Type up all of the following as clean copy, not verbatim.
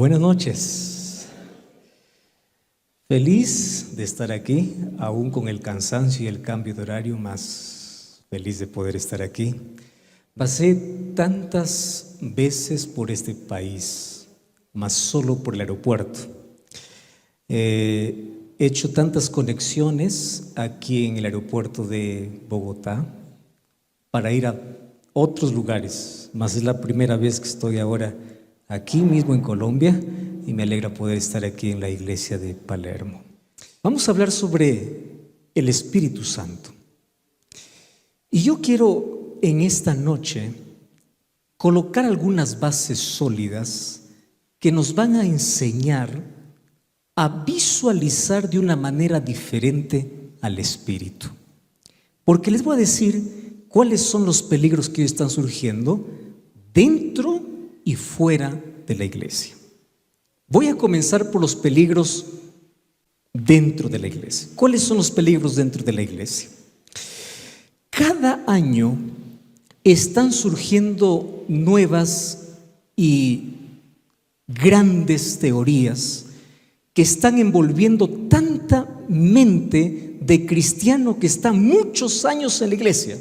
Buenas noches. Feliz de estar aquí, aún con el cansancio y el cambio de horario, más feliz de poder estar aquí. Pasé tantas veces por este país, más solo por el aeropuerto. He hecho tantas conexiones aquí en el aeropuerto de Bogotá para ir a otros lugares, más es la primera vez que estoy ahora aquí mismo en Colombia y me alegra poder estar aquí en la iglesia de Palermo. Vamos a hablar sobre el Espíritu Santo. Y yo quiero en esta noche colocar algunas bases sólidas que nos van a enseñar a visualizar de una manera diferente al Espíritu. Porque les voy a decir cuáles son los peligros que hoy están surgiendo dentro y fuera de la iglesia. Voy a comenzar por los peligros dentro de la iglesia. ¿Cuáles son los peligros dentro de la iglesia? Cada año están surgiendo nuevas y grandes teorías que están envolviendo tanta mente de cristiano que está muchos años en la iglesia.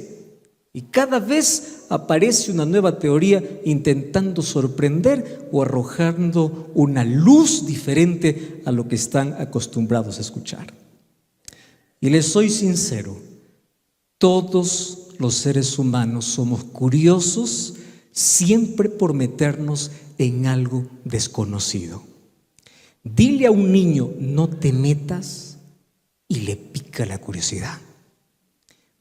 Y cada vez aparece una nueva teoría intentando sorprender o arrojando una luz diferente a lo que están acostumbrados a escuchar. Y les soy sincero, todos los seres humanos somos curiosos siempre por meternos en algo desconocido. Dile a un niño, no te metas, y le pica la curiosidad.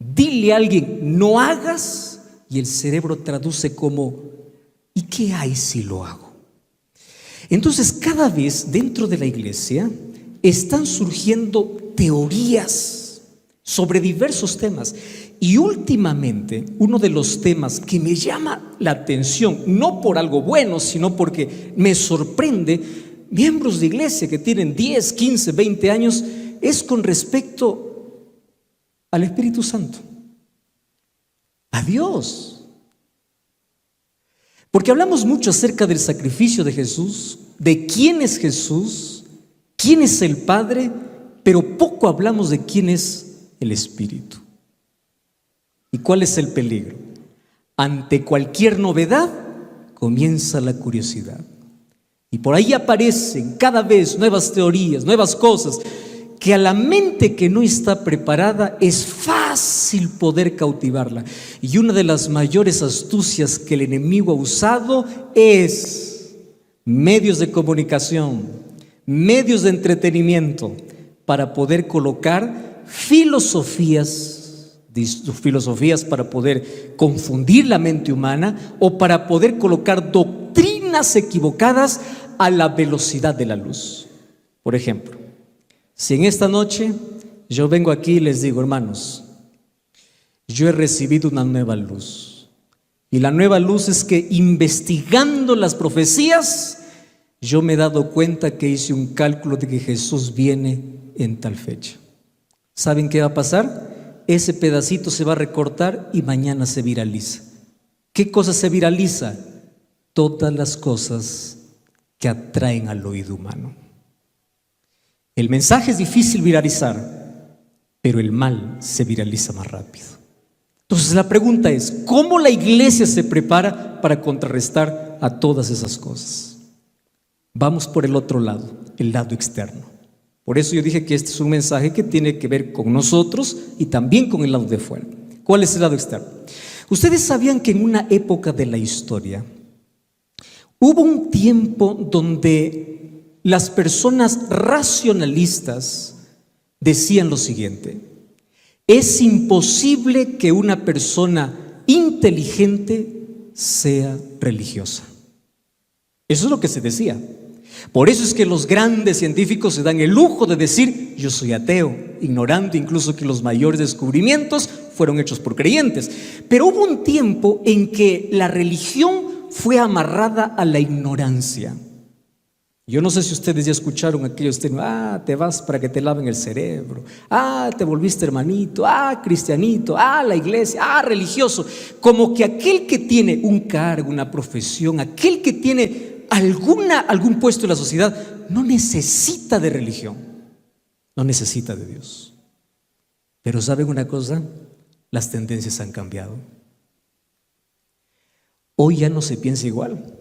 Dile a alguien, no hagas, y el cerebro traduce como, ¿y qué hay si lo hago? Entonces, cada vez dentro de la iglesia están surgiendo teorías sobre diversos temas. Y últimamente, uno de los temas que me llama la atención, no por algo bueno, sino porque me sorprende, miembros de iglesia que tienen 10, 15, 20 años, es con respecto al Espíritu Santo, a Dios. Porque hablamos mucho acerca del sacrificio de Jesús, de quién es Jesús, quién es el Padre, pero poco hablamos de quién es el Espíritu. ¿Y cuál es el peligro? Ante cualquier novedad comienza la curiosidad. Y por ahí aparecen cada vez nuevas teorías, nuevas cosas, que a la mente que no está preparada es fácil poder cautivarla. Y una de las mayores astucias que el enemigo ha usado es medios de comunicación, medios de entretenimiento, para poder colocar filosofías para poder confundir la mente humana o para poder colocar doctrinas equivocadas a la velocidad de la luz. Por ejemplo, si en esta noche yo vengo aquí y les digo, hermanos, yo he recibido una nueva luz. Y la nueva luz es que investigando las profecías, yo me he dado cuenta que hice un cálculo de que Jesús viene en tal fecha. ¿Saben qué va a pasar? Ese pedacito se va a recortar y mañana se viraliza. ¿Qué cosa se viraliza? Todas las cosas que atraen al oído humano. El mensaje es difícil viralizar, pero el mal se viraliza más rápido. Entonces la pregunta es, ¿cómo la iglesia se prepara para contrarrestar a todas esas cosas? Vamos por el otro lado, el lado externo. Por eso yo dije que este es un mensaje que tiene que ver con nosotros y también con el lado de fuera. ¿Cuál es el lado externo? Ustedes sabían que en una época de la historia hubo un tiempo donde las personas racionalistas decían lo siguiente: es imposible que una persona inteligente sea religiosa. Eso es lo que se decía. Por eso es que los grandes científicos se dan el lujo de decir, yo soy ateo, ignorando incluso que los mayores descubrimientos fueron hechos por creyentes. Pero hubo un tiempo en que la religión fue amarrada a la ignorancia. Yo no sé si ustedes ya escucharon aquellos temas, te vas para que te laven el cerebro, te volviste hermanito, cristianito, la iglesia, religioso. Como que aquel que tiene un cargo, una profesión, aquel que tiene algún puesto en la sociedad, no necesita de religión, no necesita de Dios. Pero ¿saben una cosa? Las tendencias han cambiado. Hoy ya no se piensa igual.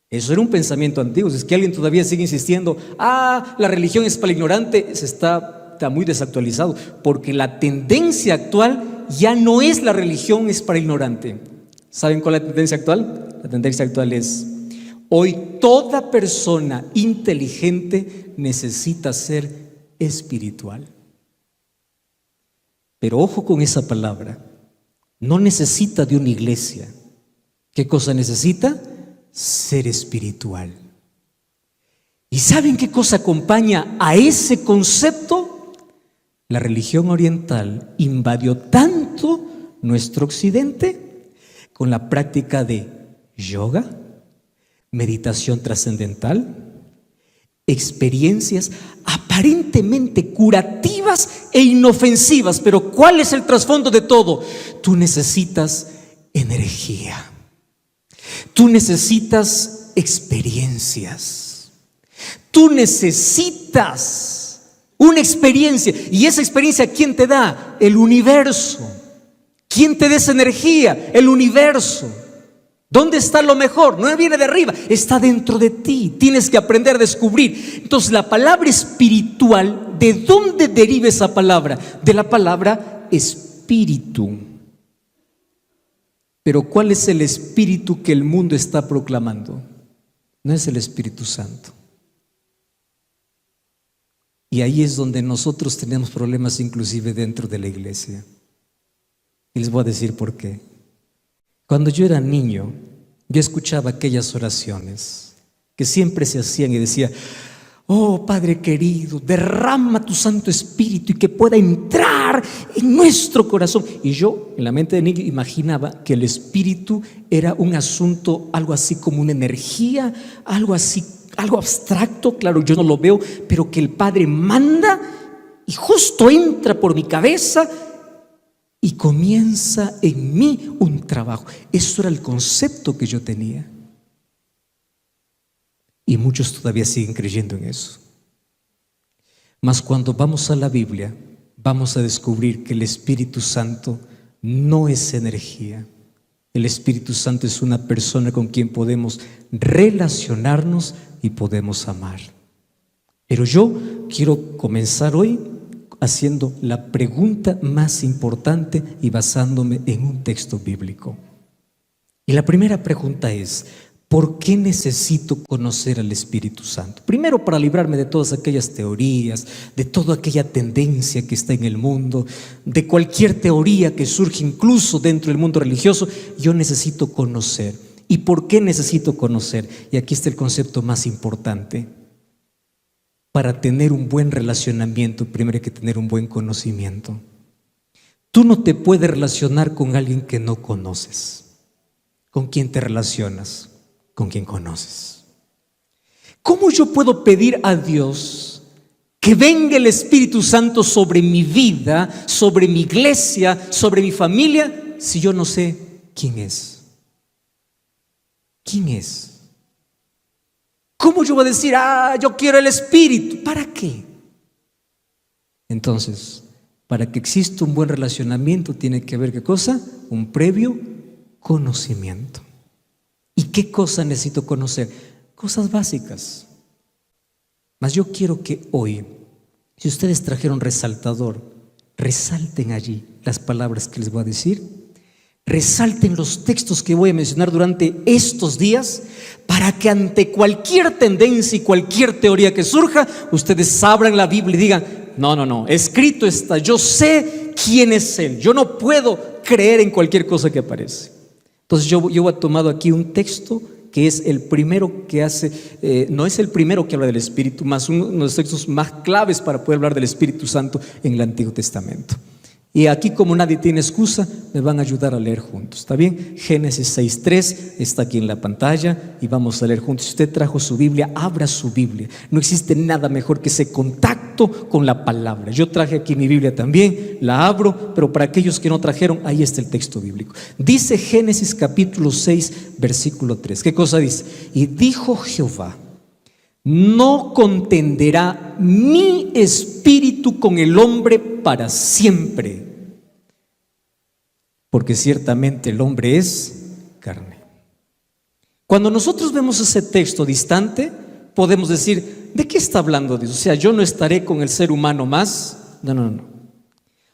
Eso era un pensamiento antiguo. Si es que alguien todavía sigue insistiendo, la religión es para el ignorante, está muy desactualizado, porque la tendencia actual ya no es la religión es para el ignorante. ¿Saben cuál es la tendencia actual? La tendencia actual es: hoy toda persona inteligente necesita ser espiritual. Pero ojo con esa palabra, no necesita de una iglesia. ¿Qué cosa necesita? Ser espiritual. ¿Y saben qué cosa acompaña a ese concepto? La religión oriental invadió tanto nuestro occidente con la práctica de yoga, meditación trascendental, experiencias aparentemente curativas e inofensivas. Pero ¿cuál es el trasfondo de todo? Tú necesitas energía. Tú necesitas experiencias. Tú necesitas una experiencia. ¿Y esa experiencia quién te da? El universo. ¿Quién te da esa energía? El universo. ¿Dónde está lo mejor? No viene de arriba, está dentro de ti. Tienes que aprender a descubrir. Entonces, la palabra espiritual, ¿de dónde deriva esa palabra? De la palabra espíritu. Pero ¿cuál es el espíritu que el mundo está proclamando? No es el Espíritu Santo. Y ahí es donde nosotros tenemos problemas, inclusive dentro de la iglesia. Y les voy a decir por qué. Cuando yo era niño, yo escuchaba aquellas oraciones que siempre se hacían y decía: oh Padre querido, derrama tu Santo Espíritu y que pueda entrar en nuestro corazón. Y yo, en la mente de niño, imaginaba que el Espíritu era un asunto, algo así como una energía, algo así, algo abstracto. Claro, yo no lo veo, pero que el Padre manda y justo entra por mi cabeza y comienza en mí un trabajo. Eso era el concepto que yo tenía. Y muchos todavía siguen creyendo en eso. Mas cuando vamos a la Biblia, vamos a descubrir que el Espíritu Santo no es energía. El Espíritu Santo es una persona con quien podemos relacionarnos y podemos amar. Pero yo quiero comenzar hoy haciendo la pregunta más importante y basándome en un texto bíblico. Y la primera pregunta es: ¿por qué necesito conocer al Espíritu Santo? Primero, para librarme de todas aquellas teorías, de toda aquella tendencia que está en el mundo, de cualquier teoría que surge incluso dentro del mundo religioso. Yo necesito conocer. ¿Y por qué necesito conocer? Y aquí está el concepto más importante. Para tener un buen relacionamiento, primero hay que tener un buen conocimiento. Tú no te puedes relacionar con alguien que no conoces. ¿Con quién te relacionas? Con quien conoces. ¿Cómo yo puedo pedir a Dios que venga el Espíritu Santo sobre mi vida, sobre mi iglesia, sobre mi familia, si yo no sé quién es? ¿Quién es? ¿Cómo yo voy a decir, yo quiero el Espíritu? ¿Para qué? Entonces, para que exista un buen relacionamiento tiene que haber, ¿qué cosa? Un previo conocimiento. ¿Y qué cosa necesito conocer? Cosas básicas. Mas yo quiero que hoy, si ustedes trajeron resaltador, resalten allí las palabras que les voy a decir. Resalten los textos que voy a mencionar durante estos días, para que ante cualquier tendencia y cualquier teoría que surja, ustedes abran la Biblia y digan: no, escrito está, yo sé quién es Él, yo no puedo creer en cualquier cosa que aparece. Entonces yo he tomado aquí un texto que es el primero que hace, no es el primero que habla del Espíritu, más uno de los textos más claves para poder hablar del Espíritu Santo en el Antiguo Testamento. Y aquí, como nadie tiene excusa, me van a ayudar a leer juntos, ¿está bien? Génesis 6:3 está aquí en la pantalla y vamos a leer juntos. Si usted trajo su Biblia, abra su Biblia. No existe nada mejor que ese contacto con la palabra. Yo traje aquí mi Biblia también, la abro, pero para aquellos que no trajeron, ahí está el texto bíblico. Dice Génesis capítulo 6, versículo 3. ¿Qué cosa dice? Y dijo Jehová: no contenderá mi espíritu con el hombre para siempre, porque ciertamente el hombre es carne. Cuando nosotros vemos ese texto distante, podemos decir: ¿de qué está hablando Dios? O sea, yo no estaré con el ser humano más. No.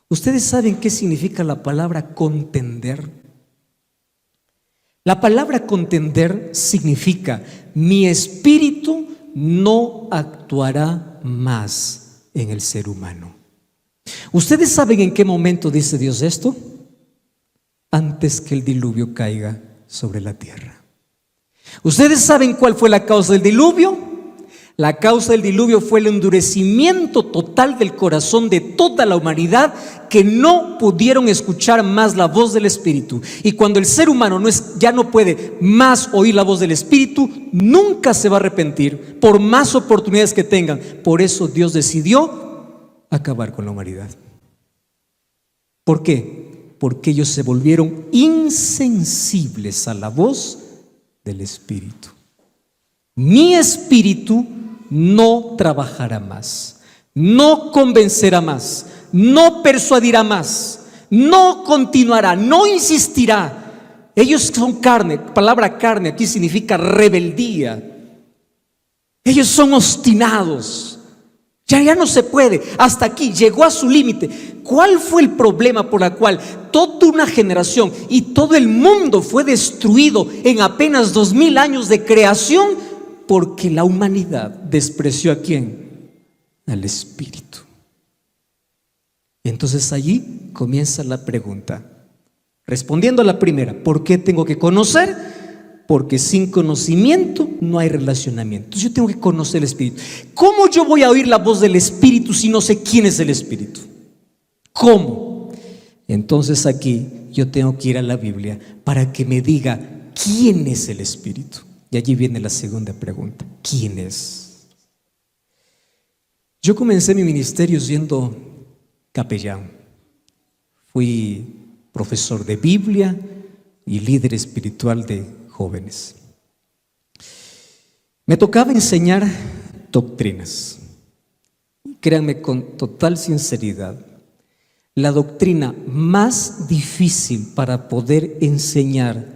¿Ustedes saben qué significa la palabra contender? La palabra contender significa: mi espíritu no actuará más en el ser humano. ¿Ustedes saben en qué momento dice Dios esto? Antes que el diluvio caiga sobre la tierra. ¿Ustedes saben cuál fue la causa del diluvio? La causa del diluvio fue el endurecimiento total del corazón de toda la humanidad, que no pudieron escuchar más la voz del Espíritu. Y cuando el ser humano ya no puede más oír la voz del Espíritu, nunca se va a arrepentir por más oportunidades que tengan. Por eso Dios decidió acabar con la humanidad. ¿Por qué? Porque ellos se volvieron insensibles a la voz del Espíritu. Mi espíritu no trabajará más, no convencerá más, no persuadirá más, no continuará, no insistirá. Ellos son carne. Palabra carne aquí significa rebeldía. Ellos son obstinados. Ya no se puede. Hasta aquí, llegó a su límite. ¿Cuál fue el problema por el cual toda una generación y todo el mundo fue destruido en apenas 2000 años de creación? Porque la humanidad despreció ¿a quién? Al Espíritu. Y entonces allí comienza la pregunta. Respondiendo a la primera: ¿por qué tengo que conocer? Porque sin conocimiento no hay relacionamiento. Entonces yo tengo que conocer el Espíritu. ¿Cómo yo voy a oír la voz del Espíritu si no sé quién es el Espíritu? ¿Cómo? Entonces aquí yo tengo que ir a la Biblia para que me diga quién es el Espíritu. Y allí viene la segunda pregunta: ¿quién es? Yo comencé mi ministerio siendo capellán. Fui profesor de Biblia y líder espiritual de jóvenes. Me tocaba enseñar doctrinas. Créanme con total sinceridad, la doctrina más difícil para poder enseñar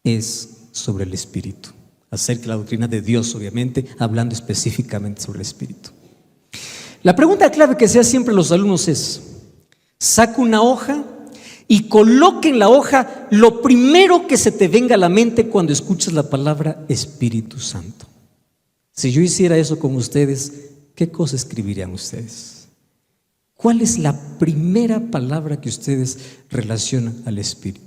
es sobre el Espíritu. Acerca de la doctrina de Dios, obviamente, hablando específicamente sobre el Espíritu. La pregunta clave que se hace siempre a los alumnos es: saca una hoja y coloque en la hoja lo primero que se te venga a la mente cuando escuchas la palabra Espíritu Santo. Si yo hiciera eso con ustedes, ¿qué cosa escribirían ustedes? ¿Cuál es la primera palabra que ustedes relacionan al Espíritu?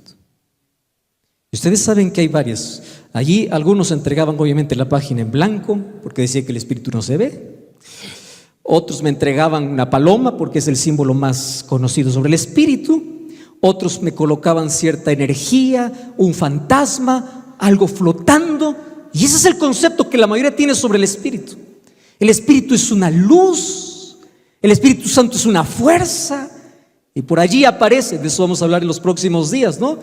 Ustedes saben que hay varias. Allí algunos entregaban obviamente la página en blanco porque decía que el Espíritu no se ve. Otros me entregaban una paloma porque es el símbolo más conocido sobre el Espíritu. Otros me colocaban cierta energía, un fantasma, algo flotando. Y ese es el concepto que la mayoría tiene sobre el Espíritu. El Espíritu es una luz, el Espíritu Santo es una fuerza. Y por allí aparece, de eso vamos a hablar en los próximos días, ¿no?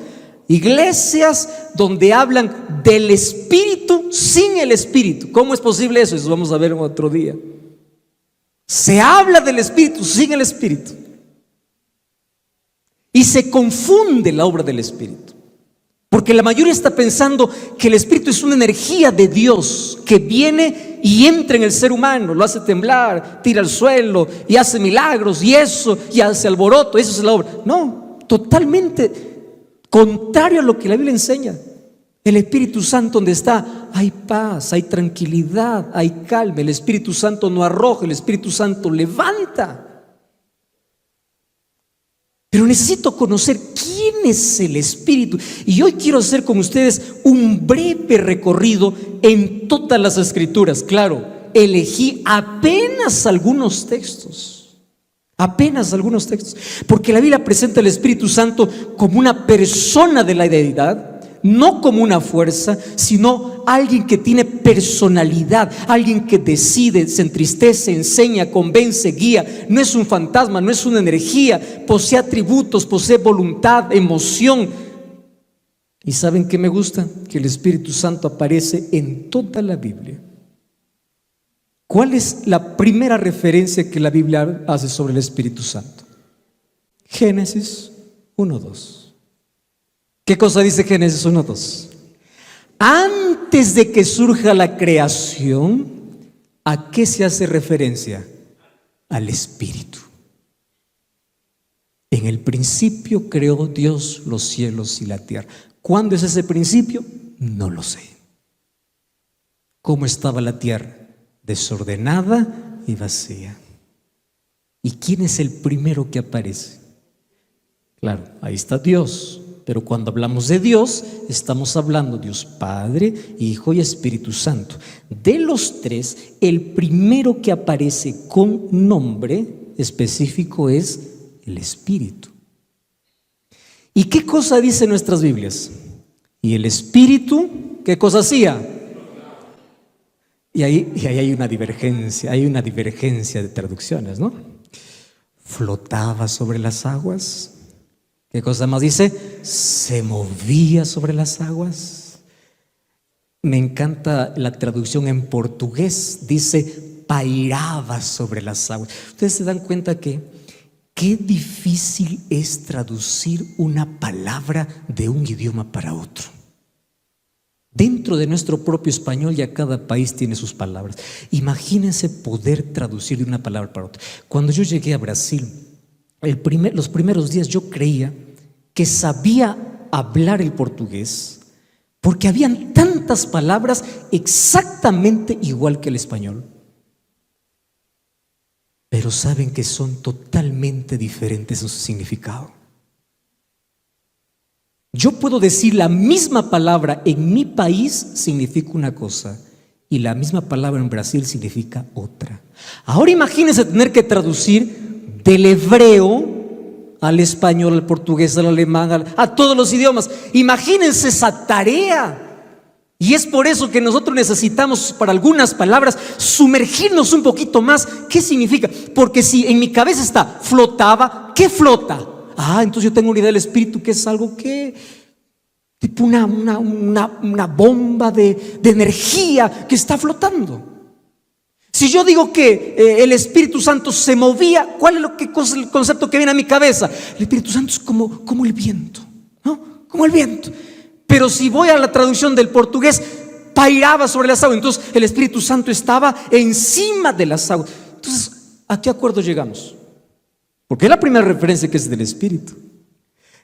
Iglesias donde hablan del Espíritu sin el Espíritu. ¿Cómo es posible eso? Eso vamos a ver en otro día. Se habla del Espíritu sin el Espíritu y se confunde la obra del Espíritu, porque la mayoría está pensando que el Espíritu es una energía de Dios que viene y entra en el ser humano, lo hace temblar, tira al suelo y hace milagros y eso, y hace alboroto. Eso es la obra. No, totalmente contrario a lo que la Biblia enseña. El Espíritu Santo, donde está, hay paz, hay tranquilidad, hay calma. El Espíritu Santo no arroja, el Espíritu Santo levanta. Pero necesito conocer quién es el Espíritu. Y hoy quiero hacer con ustedes un breve recorrido en todas las Escrituras. Claro, elegí apenas algunos textos. Apenas algunos textos. Porque la Biblia presenta al Espíritu Santo como una persona de la deidad, no como una fuerza, sino alguien que tiene personalidad, alguien que decide, se entristece, enseña, convence, guía. No es un fantasma, no es una energía, posee atributos, posee voluntad, emoción. ¿Y saben qué me gusta? Que el Espíritu Santo aparece en toda la Biblia. ¿Cuál es la primera referencia que la Biblia hace sobre el Espíritu Santo? Génesis 1:2. ¿Qué cosa dice Génesis 1:2? Antes de que surja la creación, ¿a qué se hace referencia? Al Espíritu. En el principio creó Dios los cielos y la tierra. ¿Cuándo es ese principio? No lo sé. ¿Cómo estaba la tierra? Desordenada y vacía. ¿Y quién es el primero que aparece? Claro, ahí está Dios. Pero cuando hablamos de Dios, estamos hablando de Dios Padre, Hijo y Espíritu Santo. De los tres, el primero que aparece con nombre específico es el Espíritu. ¿Y qué cosa dice nuestras Biblias? Y el Espíritu, ¿qué cosa hacía? Y ahí hay una divergencia de traducciones, ¿no? Flotaba sobre las aguas. ¿Qué cosa más dice? Se movía sobre las aguas. Me encanta la traducción en portugués. Dice, pairaba sobre las aguas. Ustedes se dan cuenta que qué difícil es traducir una palabra de un idioma para otro. Dentro de nuestro propio español ya cada país tiene sus palabras. Imagínense poder traducir de una palabra para otra. Cuando yo llegué a Brasil, los primeros días yo creía que sabía hablar el portugués porque habían tantas palabras exactamente igual que el español. Pero saben que son totalmente diferentes en su significado. Yo puedo decir la misma palabra en mi país significa una cosa y la misma palabra en Brasil significa otra. Ahora imagínense tener que traducir del hebreo al español, al portugués, al alemán, a todos los idiomas. Imagínense esa tarea. Y es por eso que nosotros necesitamos para algunas palabras sumergirnos un poquito más. ¿Qué significa? Porque si en mi cabeza está flotaba, ¿qué flota? Entonces yo tengo una idea del Espíritu que es algo que tipo una bomba de energía que está flotando. Si yo digo que el Espíritu Santo se movía, ¿cuál es el concepto que viene a mi cabeza? El Espíritu Santo es como el viento, ¿no? Como el viento. Pero si voy a la traducción del portugués, pairaba sobre las aguas. Entonces el Espíritu Santo estaba encima de las aguas. Entonces, ¿a qué acuerdo llegamos? Porque es la primera referencia que es del Espíritu.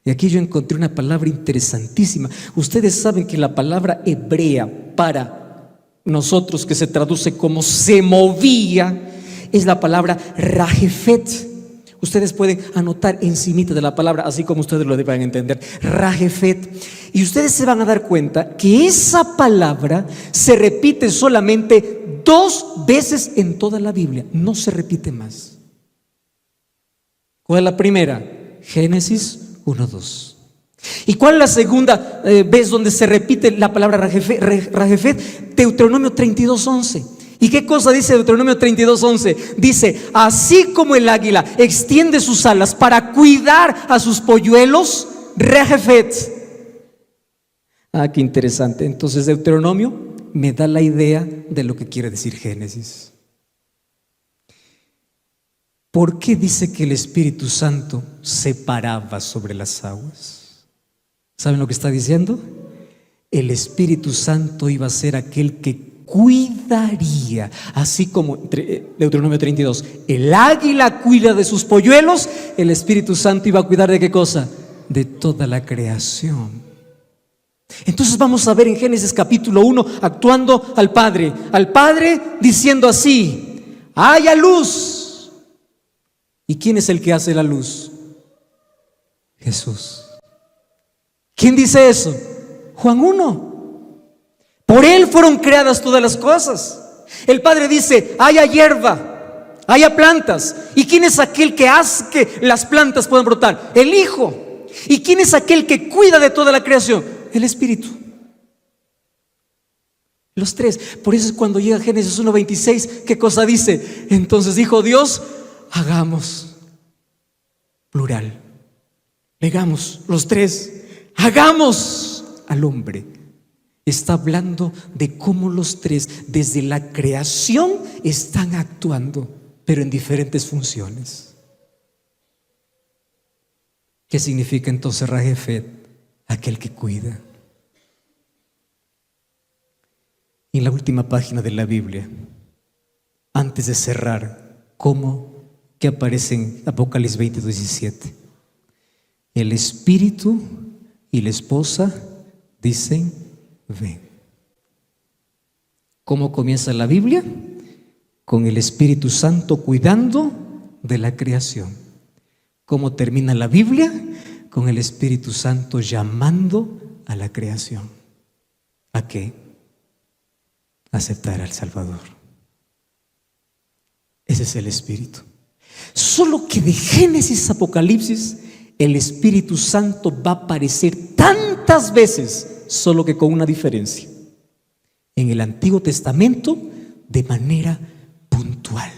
Y aquí yo encontré una palabra interesantísima. Ustedes saben que la palabra hebrea para nosotros, que se traduce como se movía, es la palabra rajefet. Ustedes pueden anotar encimita de la palabra, así como ustedes lo deban entender, rajefet. Y ustedes se van a dar cuenta que esa palabra se repite solamente 2 veces en toda la Biblia. No se repite más. ¿Cuál es la primera? Génesis 1:2. ¿Y cuál es la segunda vez donde se repite la palabra rajefet? Deuteronomio 32:11. ¿Y qué cosa dice Deuteronomio 32:11? Dice, así como el águila extiende sus alas para cuidar a sus polluelos, rajefet. Qué interesante. Entonces Deuteronomio me da la idea de lo que quiere decir Génesis. ¿Por qué dice que el Espíritu Santo se paraba sobre las aguas? ¿Saben lo que está diciendo? El Espíritu Santo iba a ser aquel que cuidaría, así como Deuteronomio 32, el águila cuida de sus polluelos, el Espíritu Santo iba a cuidar ¿de qué cosa? De toda la creación. Entonces vamos a ver en Génesis capítulo 1 actuando al Padre diciendo así: haya luz. ¿Y quién es el que hace la luz? Jesús. ¿Quién dice eso? Juan 1. Por Él fueron creadas todas las cosas. El Padre dice: haya hierba. haya plantas. ¿Y quién es aquel que hace que las plantas puedan brotar? El Hijo. ¿Y quién es aquel que cuida de toda la creación? El Espíritu. Los tres. Por eso es cuando llega Génesis 1:26, ¿qué cosa dice? Entonces dijo Dios, hagamos, plural, hagamos los tres, hagamos al hombre. Está hablando de cómo los tres desde la creación están actuando, pero en diferentes funciones. ¿Qué significa entonces Rajefet? Aquel que cuida. Y en la última página de la Biblia, antes de cerrar, ¿cómo? Que aparece en Apocalipsis 20:17. El espíritu y la esposa dicen, ven. ¿Cómo comienza la Biblia? Con el Espíritu Santo cuidando de la creación. ¿Cómo termina la Biblia? Con el Espíritu Santo llamando a la creación. ¿A qué? Aceptar al Salvador. Ese es el Espíritu. Solo que de Génesis a Apocalipsis el Espíritu Santo va a aparecer tantas veces, solo que con una diferencia. En el Antiguo Testamento de manera puntual.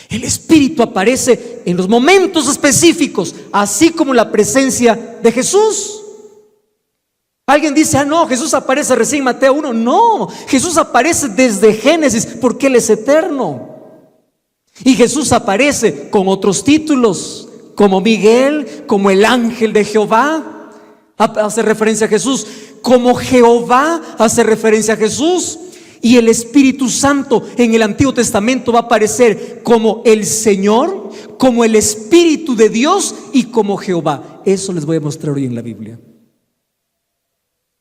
El Espíritu aparece en los momentos específicos, así como la presencia de Jesús. Alguien dice, no, Jesús aparece recién en Mateo 1. No, Jesús aparece desde Génesis porque Él es eterno. Y Jesús aparece con otros títulos, como Miguel, como el ángel de Jehová, hace referencia a Jesús, como Jehová, hace referencia a Jesús. Y el Espíritu Santo en el Antiguo Testamento va a aparecer como el Señor, como el Espíritu de Dios y como Jehová. Eso les voy a mostrar hoy en la Biblia.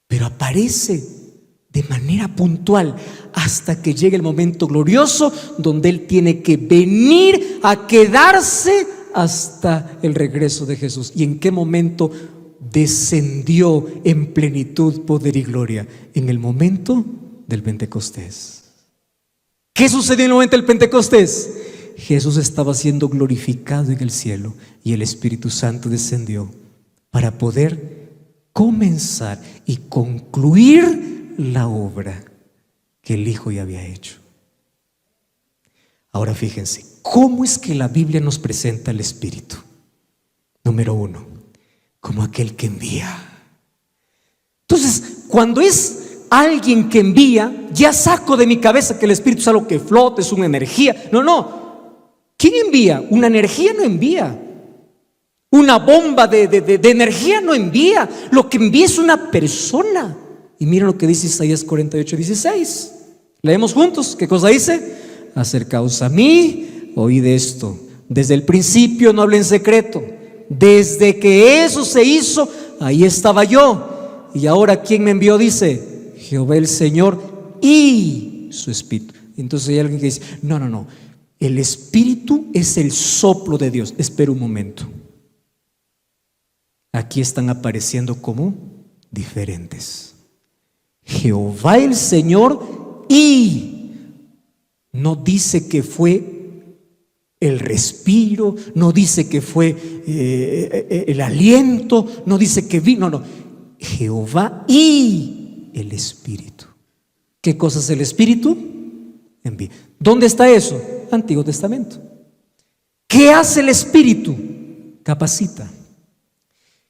Pero aparece de manera puntual hasta que llegue el momento glorioso donde Él tiene que venir a quedarse hasta el regreso de Jesús. ¿Y en qué momento descendió en plenitud, poder y gloria? En el momento del Pentecostés. ¿Qué sucedió en el momento del Pentecostés? Jesús estaba siendo glorificado en el cielo y el Espíritu Santo descendió para poder comenzar y concluir la obra que el Hijo ya había hecho. Ahora fíjense, ¿cómo es que la Biblia nos presenta al Espíritu? Número 1, como aquel que envía. Entonces, cuando es alguien que envía, ya saco de mi cabeza que el Espíritu es algo que flota, es una energía. No. ¿Quién envía? Una energía no envía. Una bomba de energía no envía. Lo que envía es una persona. Y miren lo que dice Isaías 48:16. Leemos juntos. ¿Qué cosa dice? Acercaos a mí, oíd esto. Desde el principio no hablé en secreto. Desde que eso se hizo, ahí estaba yo. Y ahora ¿quién me envió? Dice Jehová el Señor y su Espíritu. Entonces hay alguien que dice, no. El Espíritu es el soplo de Dios. Espera un momento. Aquí están apareciendo como diferentes. Jehová el Señor y no dice que fue el respiro, no dice que fue el aliento, no dice que vino, no. Jehová y el Espíritu. ¿Qué cosa es el Espíritu? Envía. ¿Dónde está eso? Antiguo Testamento. ¿Qué hace el Espíritu? Capacita.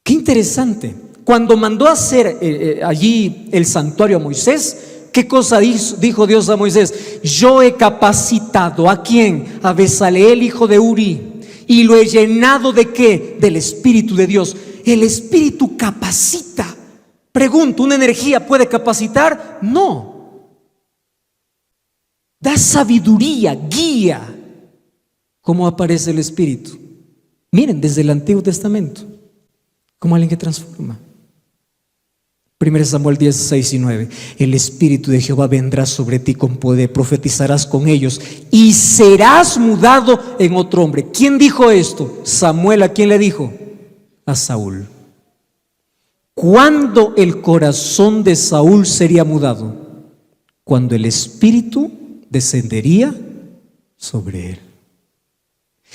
Qué interesante. Cuando mandó a hacer allí el santuario a Moisés, ¿qué cosa dijo Dios a Moisés? Yo he capacitado ¿a quién? A Bezaleel, hijo de Uri, y lo he llenado ¿de qué? Del Espíritu de Dios. El Espíritu capacita. Pregunto, ¿una energía puede capacitar? No. Da sabiduría, guía. ¿Cómo aparece el Espíritu? Miren, desde el Antiguo Testamento, como alguien que transforma. 1 Samuel 10:6-9. El Espíritu de Jehová vendrá sobre ti con poder, profetizarás con ellos y serás mudado en otro hombre. ¿Quién dijo esto? Samuel. ¿A quién le dijo? A Saúl. ¿Cuándo el corazón de Saúl sería mudado? Cuando el Espíritu descendería sobre él.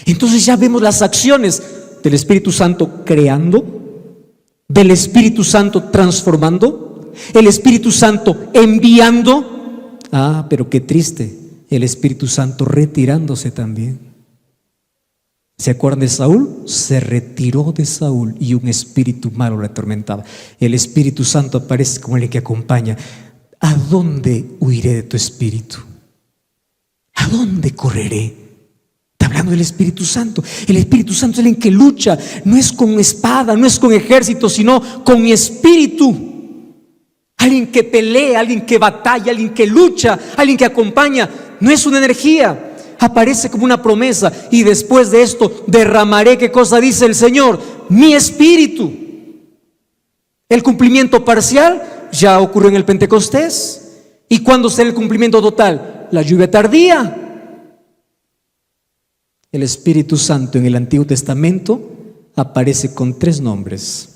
Entonces ya vemos las acciones del Espíritu Santo creando, del Espíritu Santo transformando, el Espíritu Santo enviando. Ah, pero qué triste, el Espíritu Santo retirándose también. ¿Se acuerdan de Saúl? Se retiró de Saúl y un espíritu malo le atormentaba. El Espíritu Santo aparece como el que acompaña. ¿A dónde huiré de tu espíritu? ¿A dónde correré? Está hablando del Espíritu Santo. El Espíritu Santo es el que lucha, no es con espada, no es con ejército, sino con mi espíritu. Alguien que pelea, alguien que batalla, alguien que lucha, alguien que acompaña. No es una energía. Aparece como una promesa. Y después de esto derramaré, ¿qué cosa dice el Señor? Mi espíritu. El cumplimiento parcial ya ocurrió en el Pentecostés. ¿Y cuándo será el cumplimiento total? La lluvia tardía. El Espíritu Santo en el Antiguo Testamento aparece con 3 nombres: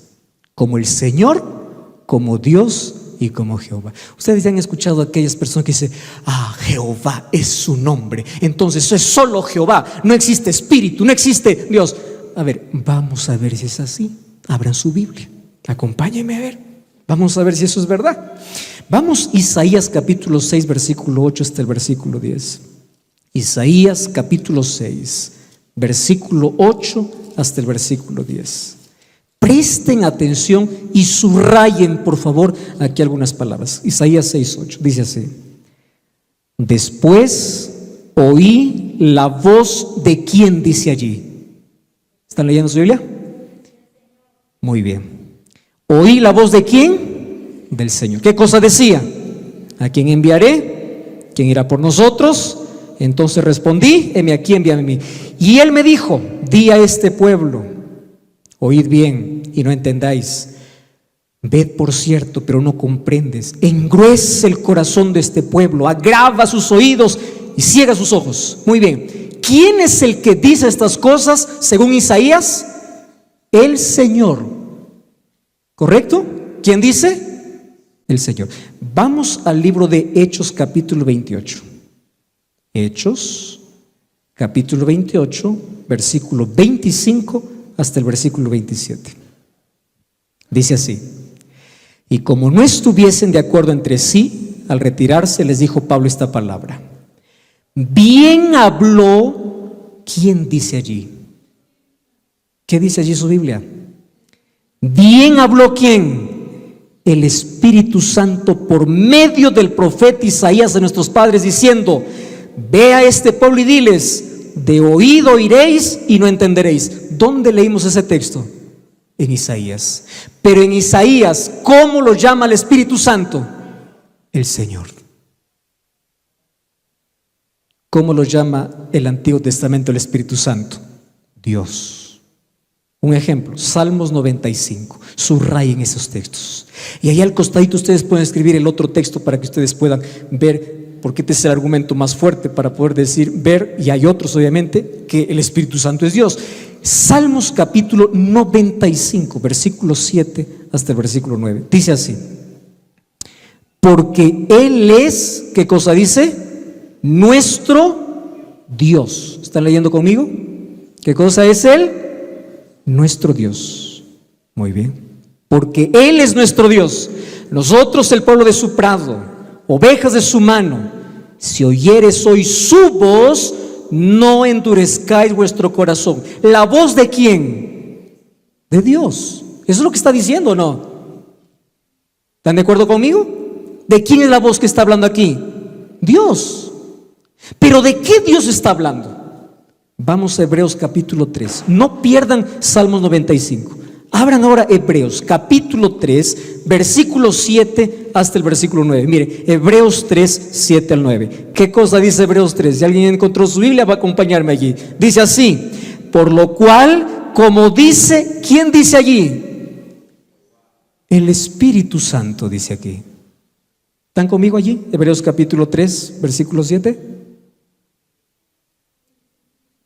como el Señor, como Dios y como Jehová. Ustedes ya han escuchado a aquellas personas que dicen: ah, Jehová es su nombre, entonces es solo Jehová, no existe espíritu, no existe Dios. A ver, vamos a ver si es así. Abran su Biblia, acompáñenme a ver, vamos a ver si eso es verdad. Vamos, Isaías capítulo 6, versículo 8 hasta el versículo 10. Isaías capítulo 6, versículo 8 hasta el versículo 10. Presten atención y subrayen, por favor, aquí algunas palabras. Isaías 6:8 dice así: después oí la voz de ¿quién dice allí? ¿Están leyendo su Biblia? Muy bien. ¿Oí la voz de quién? Del Señor. ¿Qué cosa decía? ¿A quién enviaré? ¿Quién irá por nosotros? Entonces respondí: heme aquí, envíame a mí. Y él me dijo: di a este pueblo, oíd bien y no entendáis, ved por cierto, pero no comprendes, engruece el corazón de este pueblo, agrava sus oídos y ciega sus ojos. Muy bien, ¿quién es el que dice estas cosas según Isaías? El Señor, ¿correcto? ¿Quién dice? El Señor. Vamos al libro de Hechos capítulo 28. Hechos capítulo 28, versículo 25 hasta el versículo 27. Dice así: y como no estuviesen de acuerdo entre sí, al retirarse les dijo Pablo esta palabra: bien habló. ¿Quién dice allí? ¿Qué dice allí su Biblia? Bien habló ¿quién? El Espíritu Santo por medio del profeta Isaías de nuestros padres, diciendo: ve a este pueblo y diles, de oído oiréis y no entenderéis. ¿Dónde leímos ese texto? En Isaías. Pero en Isaías, ¿cómo lo llama el Espíritu Santo? El Señor. ¿Cómo lo llama el Antiguo Testamento el Espíritu Santo? Dios. Un ejemplo, Salmos 95. Subrayen esos textos. Y ahí al costadito ustedes pueden escribir el otro texto para que ustedes puedan ver, porque este es el argumento más fuerte para poder decir, ver, y hay otros obviamente, que el Espíritu Santo es Dios. Salmos capítulo 95, versículo 7 hasta el versículo 9. Dice así: porque Él es, ¿qué cosa dice? Nuestro Dios. ¿Están leyendo conmigo? ¿Qué cosa es Él? Nuestro Dios. Muy bien. Porque Él es nuestro Dios, nosotros el pueblo de su prado, ovejas de su mano. Si oyeres hoy su voz, no endurezcáis vuestro corazón. ¿La voz de quién? De Dios. ¿Eso es lo que está diciendo o no? ¿Están de acuerdo conmigo? ¿De quién es la voz que está hablando aquí? Dios. ¿Pero de qué Dios está hablando? Vamos a Hebreos capítulo 3. No pierdan Salmos 95. Abran ahora Hebreos capítulo 3, versículo 7 hasta el versículo 9. Mire, Hebreos 3, 7 al 9. ¿Qué cosa dice Hebreos 3? Si alguien encontró su Biblia, va a acompañarme allí. Dice así: por lo cual, como dice, ¿quién dice allí? El Espíritu Santo dice aquí. ¿Están conmigo allí? Hebreos capítulo 3, versículo 7.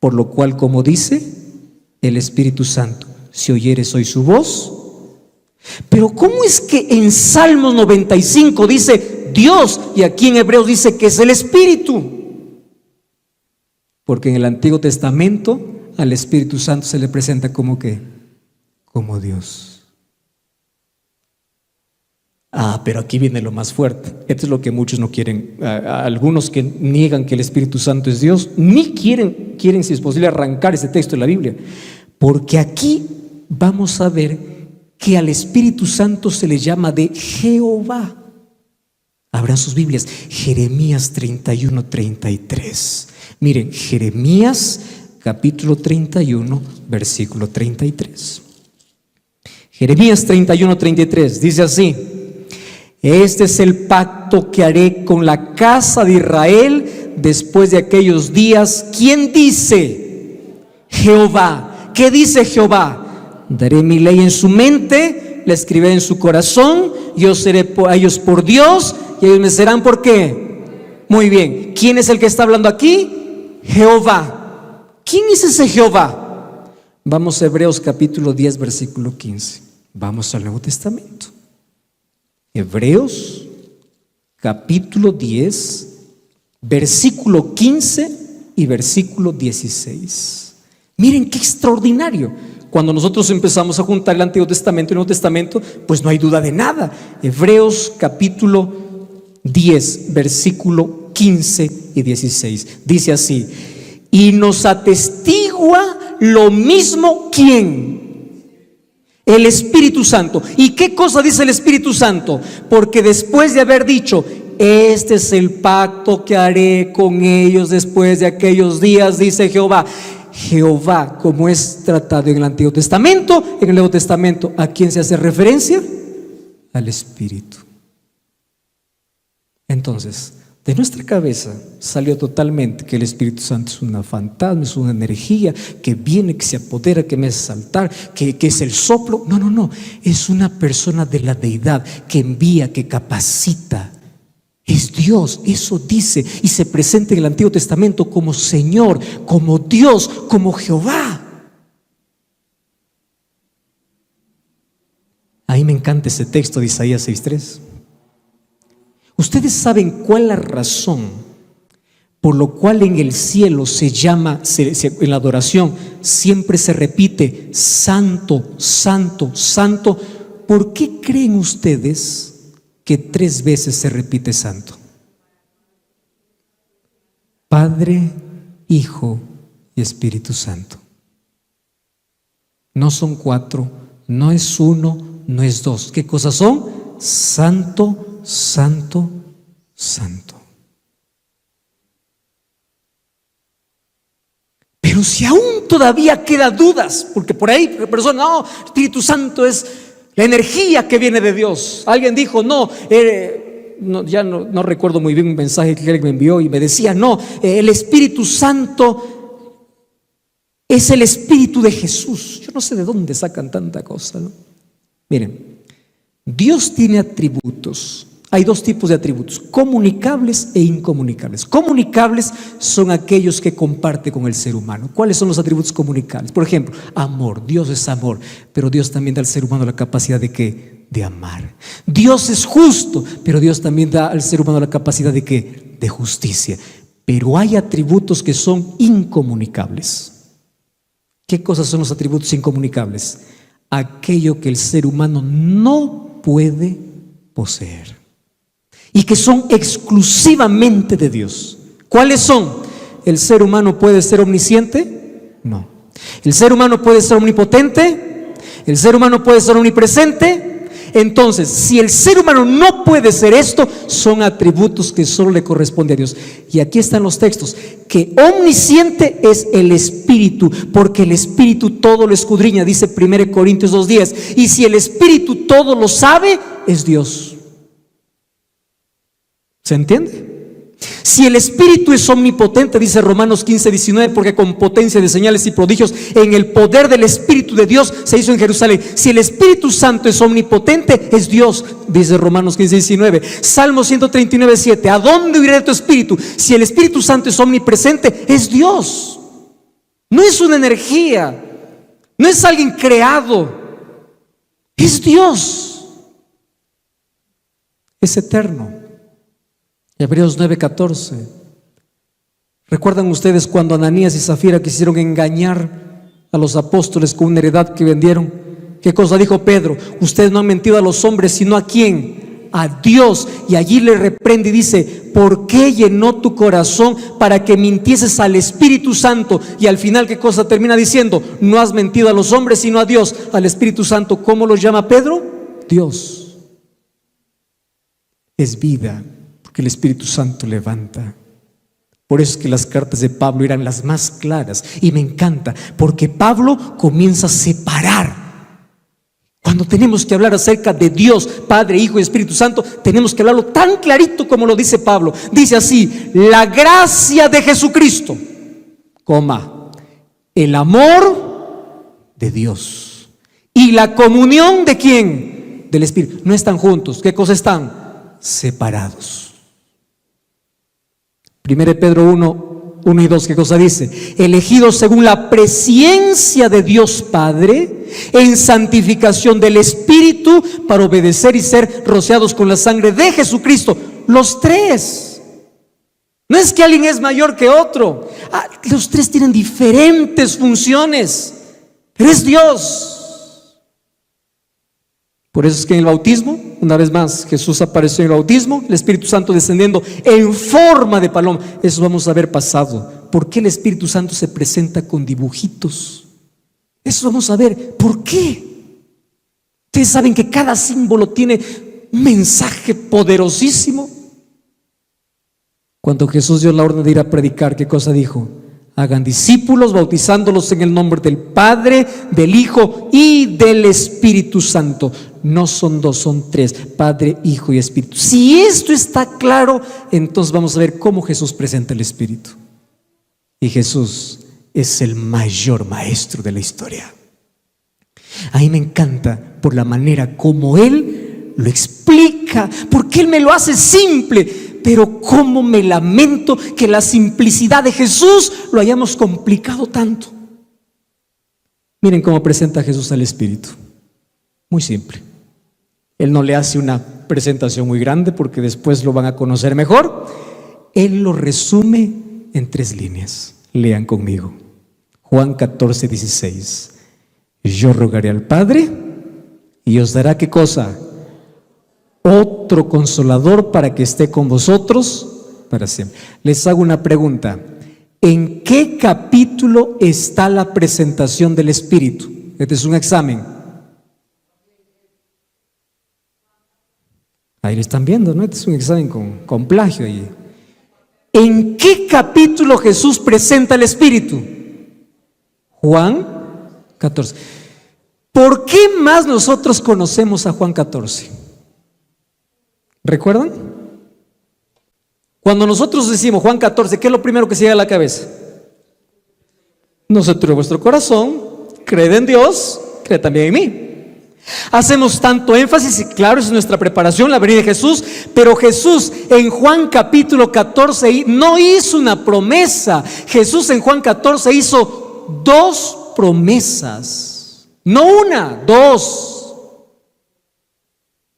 Por lo cual, como dice el Espíritu Santo, si oyeres hoy su voz. Pero ¿cómo es que en Salmos 95 dice Dios y aquí en Hebreos dice que es el Espíritu? Porque en el Antiguo Testamento al Espíritu Santo se le presenta como ¿qué? Como Dios. Pero aquí viene lo más fuerte. Esto es lo que muchos no quieren. Algunos que niegan que el Espíritu Santo es Dios, ni quieren, si es posible, arrancar ese texto de la Biblia. Porque aquí vamos a ver que al Espíritu Santo se le llama de Jehová. Abran sus Biblias, Jeremías 31:33. Miren, Jeremías capítulo 31, versículo 33. Jeremías 31:33 dice así: este es el pacto que haré con la casa de Israel después de aquellos días. ¿Quién dice? Jehová. ¿Qué dice Jehová? Daré mi ley en su mente, la escribiré en su corazón, yo seré a ellos por Dios y ellos me serán ¿por qué? Muy bien. ¿Quién es el que está hablando aquí? Jehová. ¿Quién es ese Jehová? Vamos a Hebreos capítulo 10, versículo 15. Vamos al Nuevo Testamento. Hebreos capítulo 10, versículo 15 y versículo 16. Miren qué extraordinario. Cuando nosotros empezamos a juntar el Antiguo Testamento y el Nuevo Testamento, pues no hay duda de nada. Hebreos capítulo 10, versículo 15 y 16. Dice así: y nos atestigua lo mismo ¿quién? El Espíritu Santo. ¿Y qué cosa dice el Espíritu Santo? Porque después de haber dicho, este es el pacto que haré con ellos después de aquellos días, dice Jehová. Jehová, como es tratado en el Antiguo Testamento, en el Nuevo Testamento, ¿a quién se hace referencia? Al Espíritu. Entonces, de nuestra cabeza salió totalmente que el Espíritu Santo es una fantasma, es una energía que viene, que se apodera, que me hace saltar, que es el soplo. No, es una persona de la deidad que envía, que capacita. Es Dios, eso dice, y se presenta en el Antiguo Testamento como Señor, como Dios, como Jehová. A mí me encanta ese texto de Isaías 6:3. Ustedes saben cuál es la razón por lo cual en el cielo se llama, en la adoración siempre se repite santo, santo, santo. ¿Por qué creen ustedes que 3 veces se repite santo? Padre, Hijo y Espíritu Santo. No son 4, no es 1, no es 2. ¿Qué cosas son? Santo, santo, santo. Pero si aún todavía quedan dudas, porque por ahí personas, no, Espíritu Santo es la energía que viene de Dios. Alguien dijo, ya no recuerdo muy bien un mensaje que alguien me envió y me decía, no, el Espíritu Santo es el Espíritu de Jesús. Yo no sé de dónde sacan tanta cosa, ¿no? Miren, Dios tiene atributos. Hay 2 tipos de atributos, comunicables e incomunicables. Comunicables son aquellos que comparte con el ser humano. ¿Cuáles son los atributos comunicables? Por ejemplo, amor. Dios es amor, pero Dios también da al ser humano la capacidad de ¿qué? De amar. Dios es justo, pero Dios también da al ser humano la capacidad de ¿qué? De justicia. Pero hay atributos que son incomunicables. ¿Qué cosas son los atributos incomunicables? Aquello que el ser humano no puede poseer y que son exclusivamente de Dios. ¿Cuáles son? ¿El ser humano puede ser omnisciente? No. ¿El ser humano puede ser omnipotente? ¿El ser humano puede ser omnipresente? Entonces, si el ser humano no puede ser esto, son atributos que solo le corresponde a Dios. Y aquí están los textos, que omnisciente es el Espíritu, porque el Espíritu todo lo escudriña, dice 1 Corintios 2:10. Y si el Espíritu todo lo sabe, es Dios. ¿Se entiende? Si el Espíritu es omnipotente, dice Romanos 15:19, porque con potencia de señales y prodigios en el poder del Espíritu de Dios se hizo en Jerusalén. Si el Espíritu Santo es omnipotente, es Dios, dice Romanos 15:19. Salmo 139:7, ¿a dónde irá tu Espíritu? Si el Espíritu Santo es omnipresente, es Dios. No es una energía, no es alguien creado, es Dios. Es eterno. Hebreos 9:14. ¿Recuerdan ustedes cuando Ananías y Zafira quisieron engañar a los apóstoles con una heredad que vendieron. ¿Qué cosa dijo Pedro? Ustedes no han mentido a los hombres, sino ¿a quién? A Dios. Y allí le reprende y dice: ¿por qué llenó tu corazón para que mintieses al Espíritu Santo? Y al final, ¿qué cosa termina diciendo? No has mentido a los hombres, sino a Dios, al Espíritu Santo. ¿Cómo lo llama Pedro? Dios. Es vida, porque el Espíritu Santo levanta. Por eso es que las cartas de Pablo eran las más claras, y me encanta, porque Pablo comienza a separar. Cuando tenemos que hablar acerca de Dios, Padre, Hijo y Espíritu Santo, tenemos que hablarlo tan clarito como lo dice Pablo. Dice así: la gracia de Jesucristo, el amor de Dios y la comunión de ¿quién? Del Espíritu. No están juntos. ¿Qué cosa están? Separados. 1 Pedro 1 y 2, ¿qué cosa dice? Elegidos según la presciencia de Dios Padre, en santificación del Espíritu, para obedecer y ser rociados con la sangre de Jesucristo. Los tres. No es que alguien es mayor que otro. Los tres tienen diferentes funciones, pero es Dios. Por eso es que en el bautismo, una vez más, Jesús apareció en el bautismo, el Espíritu Santo descendiendo en forma de paloma. Eso vamos a ver pasado. ¿Por qué el Espíritu Santo se presenta con dibujitos? Eso vamos a ver. ¿Por qué? Ustedes saben que cada símbolo tiene un mensaje poderosísimo. Cuando Jesús dio la orden de ir a predicar, ¿qué cosa dijo? Hagan discípulos, bautizándolos en el nombre del Padre, del Hijo y del Espíritu Santo. No son dos, son tres: Padre, Hijo y Espíritu. Si esto está claro, entonces vamos a ver cómo Jesús presenta el Espíritu. Y Jesús es el mayor maestro de la historia. A mí me encanta por la manera como Él lo explica, porque Él me lo hace simple. Pero cómo me lamento que la simplicidad de Jesús lo hayamos complicado tanto. Miren cómo presenta Jesús al Espíritu. Muy simple. Él no le hace una presentación muy grande, porque después lo van a conocer mejor. Él lo resume en 3 líneas. Lean conmigo. Juan 14:16. Yo rogaré al Padre y os dará ¿qué cosa? Otro consolador para que esté con vosotros para siempre. Les hago una pregunta: ¿en qué capítulo está la presentación del Espíritu? Este es un examen. Ahí lo están viendo, ¿no? Este es un examen con plagio ahí. ¿En qué capítulo Jesús presenta el Espíritu? Juan 14. ¿Por qué más nosotros conocemos a Juan 14? ¿Recuerdan? Cuando nosotros decimos Juan 14, ¿qué es lo primero que se llega a la cabeza? No se turbe vuestro corazón, creed en Dios, creed también en mí. Hacemos tanto énfasis, y claro, esa es nuestra preparación, la venida de Jesús. Pero Jesús en Juan capítulo 14 no hizo una promesa. Jesús en Juan 14 hizo 2 promesas. No una, 2.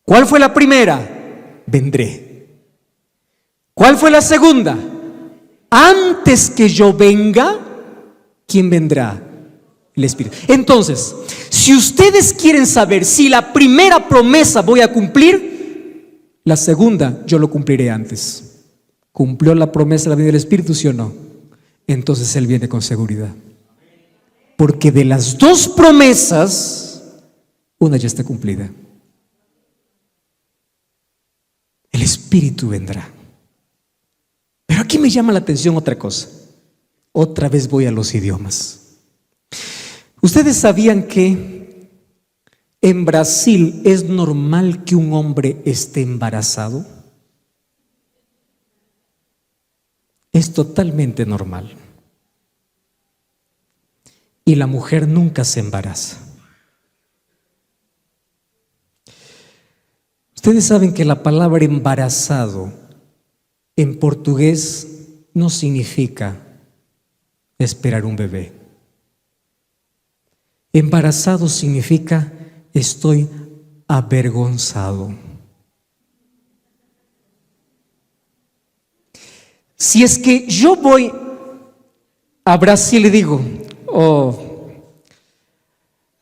¿Cuál fue la primera? Vendré. ¿Cuál fue la segunda? Antes que yo venga, ¿quién vendrá? El Espíritu. Entonces, si ustedes quieren saber si la primera promesa voy a cumplir, la segunda yo lo cumpliré antes. ¿Cumplió la promesa de la venida del Espíritu, sí o no? Entonces Él viene con seguridad. Porque de las 2 promesas, una ya está cumplida. El Espíritu vendrá. Pero aquí me llama la atención otra cosa. Otra vez voy a los idiomas. ¿Ustedes sabían que en Brasil es normal que un hombre esté embarazado? Es totalmente normal. Y la mujer nunca se embaraza. Ustedes saben que la palabra embarazado en portugués no significa esperar un bebé. Embarazado significa estoy avergonzado. Si es que yo voy a Brasil y digo,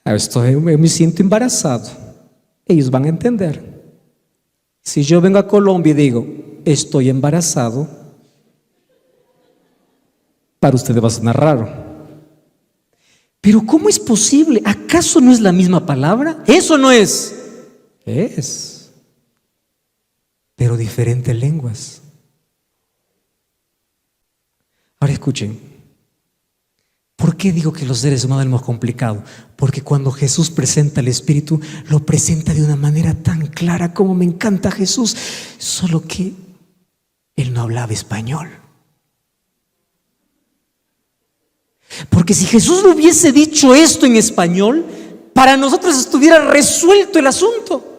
yo me siento embarazado. Ellos van a entender. Si yo vengo a Colombia y digo, estoy embarazado, para ustedes va a sonar raro. Pero ¿cómo es posible? ¿Acaso no es la misma palabra? Eso no es. Es. Pero diferentes lenguas. Ahora escuchen. ¿Por qué digo que los seres humanos lo hemos complicado? Porque cuando Jesús presenta el Espíritu, lo presenta de una manera tan clara, como me encanta Jesús, solo que Él no hablaba español. Porque si Jesús no hubiese dicho esto en español, para nosotros estuviera resuelto el asunto.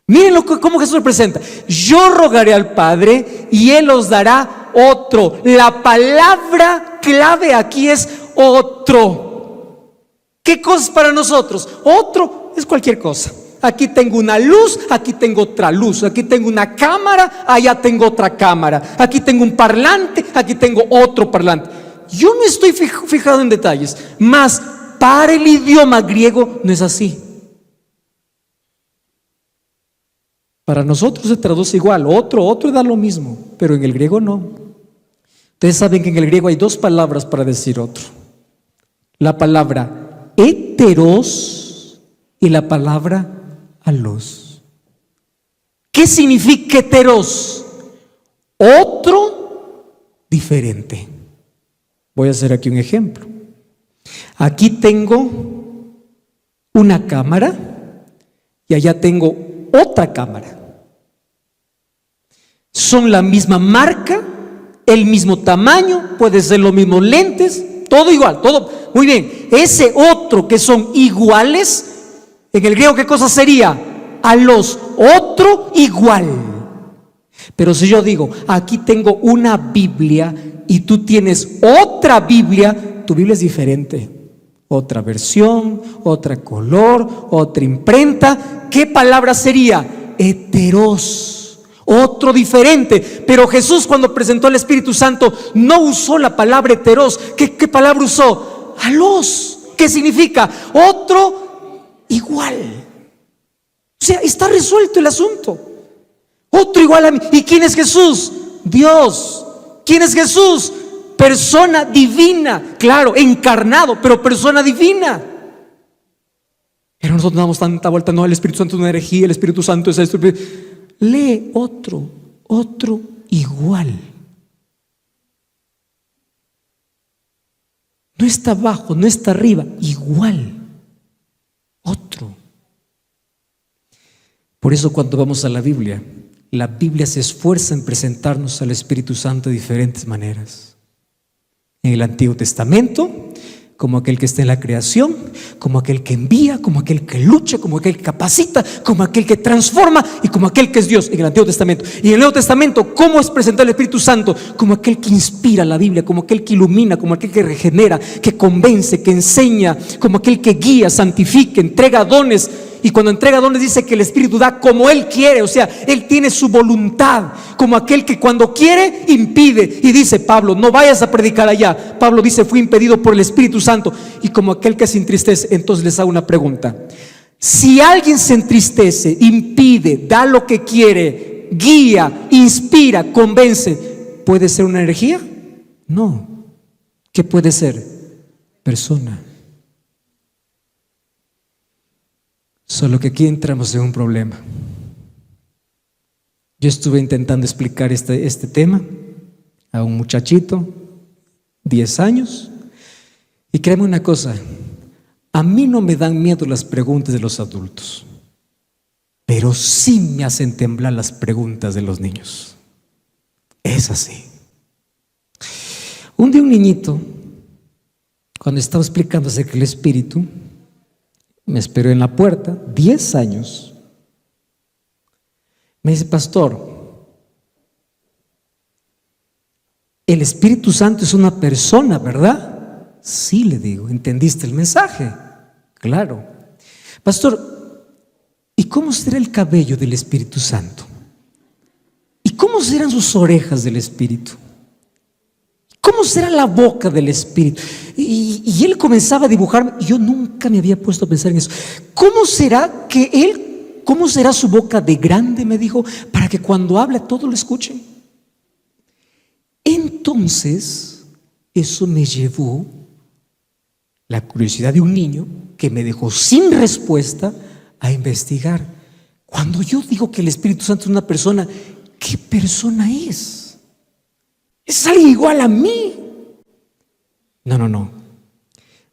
Miren cómo Jesús lo presenta. Yo rogaré al Padre y Él os dará otro. La palabra clave aquí es otro. ¿Qué cosa es para nosotros? Otro es cualquier cosa. Aquí tengo una luz, aquí tengo otra luz. Aquí tengo una cámara, allá tengo otra cámara. Aquí tengo un parlante, aquí tengo otro parlante. Yo no estoy fijado en detalles, mas para el idioma griego no es así. Para nosotros se traduce igual, otro da lo mismo, pero en el griego no. Ustedes saben que en el griego hay dos palabras para decir otro. La palabra heteros y la palabra alos. ¿Qué significa heteros? Otro diferente. Voy a hacer aquí un ejemplo. Aquí tengo una cámara y allá tengo otra cámara. Son la misma marca, el mismo tamaño, puede ser los mismos lentes, todo igual, todo muy bien. Ese otro que son iguales, en el griego ¿qué cosa sería? A los otro igual. Pero si yo digo, aquí tengo una Biblia y tú tienes otra Biblia, tu Biblia es diferente. Otra versión, otra color, otra imprenta. ¿Qué palabra sería? Heteros. Otro diferente. Pero Jesús, cuando presentó al Espíritu Santo, no usó la palabra heteros. ¿Qué palabra usó? Alos. ¿Qué significa? Otro igual. O sea, está resuelto el asunto. Otro igual a mí. ¿Y quién es Jesús? Dios. ¿Quién es Jesús? Persona divina, claro, encarnado, pero persona divina. Pero nosotros no damos tanta vuelta, no, el Espíritu Santo es una herejía, el Espíritu Santo es esto. Lee otro igual. No está abajo, no está arriba, igual. Otro. Por eso cuando vamos a la Biblia se esfuerza en presentarnos al Espíritu Santo de diferentes maneras. En el Antiguo Testamento, como aquel que está en la creación, como aquel que envía, como aquel que lucha, como aquel que capacita, como aquel que transforma y como aquel que es Dios en el Antiguo Testamento. Y en el Nuevo Testamento, ¿cómo es presentado el Espíritu Santo? Como aquel que inspira la Biblia, como aquel que ilumina, como aquel que regenera, que convence, que enseña, como aquel que guía, santifica, entrega dones. Y cuando entrega dones dice que el Espíritu da como Él quiere, o sea, Él tiene su voluntad, como aquel que cuando quiere impide. Y dice Pablo, no vayas a predicar allá. Pablo dice, fui impedido por el Espíritu Santo. Y como aquel que se entristece, entonces les hago una pregunta. Si alguien se entristece, impide, da lo que quiere, guía, inspira, convence, ¿puede ser una herejía? No. ¿Qué puede ser? Persona. Solo que aquí entramos en un problema. Yo estuve intentando explicar este tema a un muchachito, 10 años, y créeme una cosa, a mí no me dan miedo las preguntas de los adultos, pero sí me hacen temblar las preguntas de los niños. Es así. Un día un niñito, cuando estaba explicando acerca del Espíritu, me esperó en la puerta, 10 años. Me dice, pastor, el Espíritu Santo es una persona, ¿verdad? Sí, le digo, ¿entendiste el mensaje? Claro. Pastor, ¿y cómo será el cabello del Espíritu Santo? ¿Y cómo serán sus orejas del Espíritu? ¿Cómo será la boca del Espíritu? Y él comenzaba a dibujar, y yo nunca me había puesto a pensar en eso. ¿Cómo será su boca de grande? Me dijo, para que cuando hable todos lo escuchen. Entonces, eso me llevó la curiosidad de un niño que me dejó sin respuesta a investigar. Cuando yo digo que el Espíritu Santo es una persona, ¿qué persona es? ¿Es alguien igual a mí? No.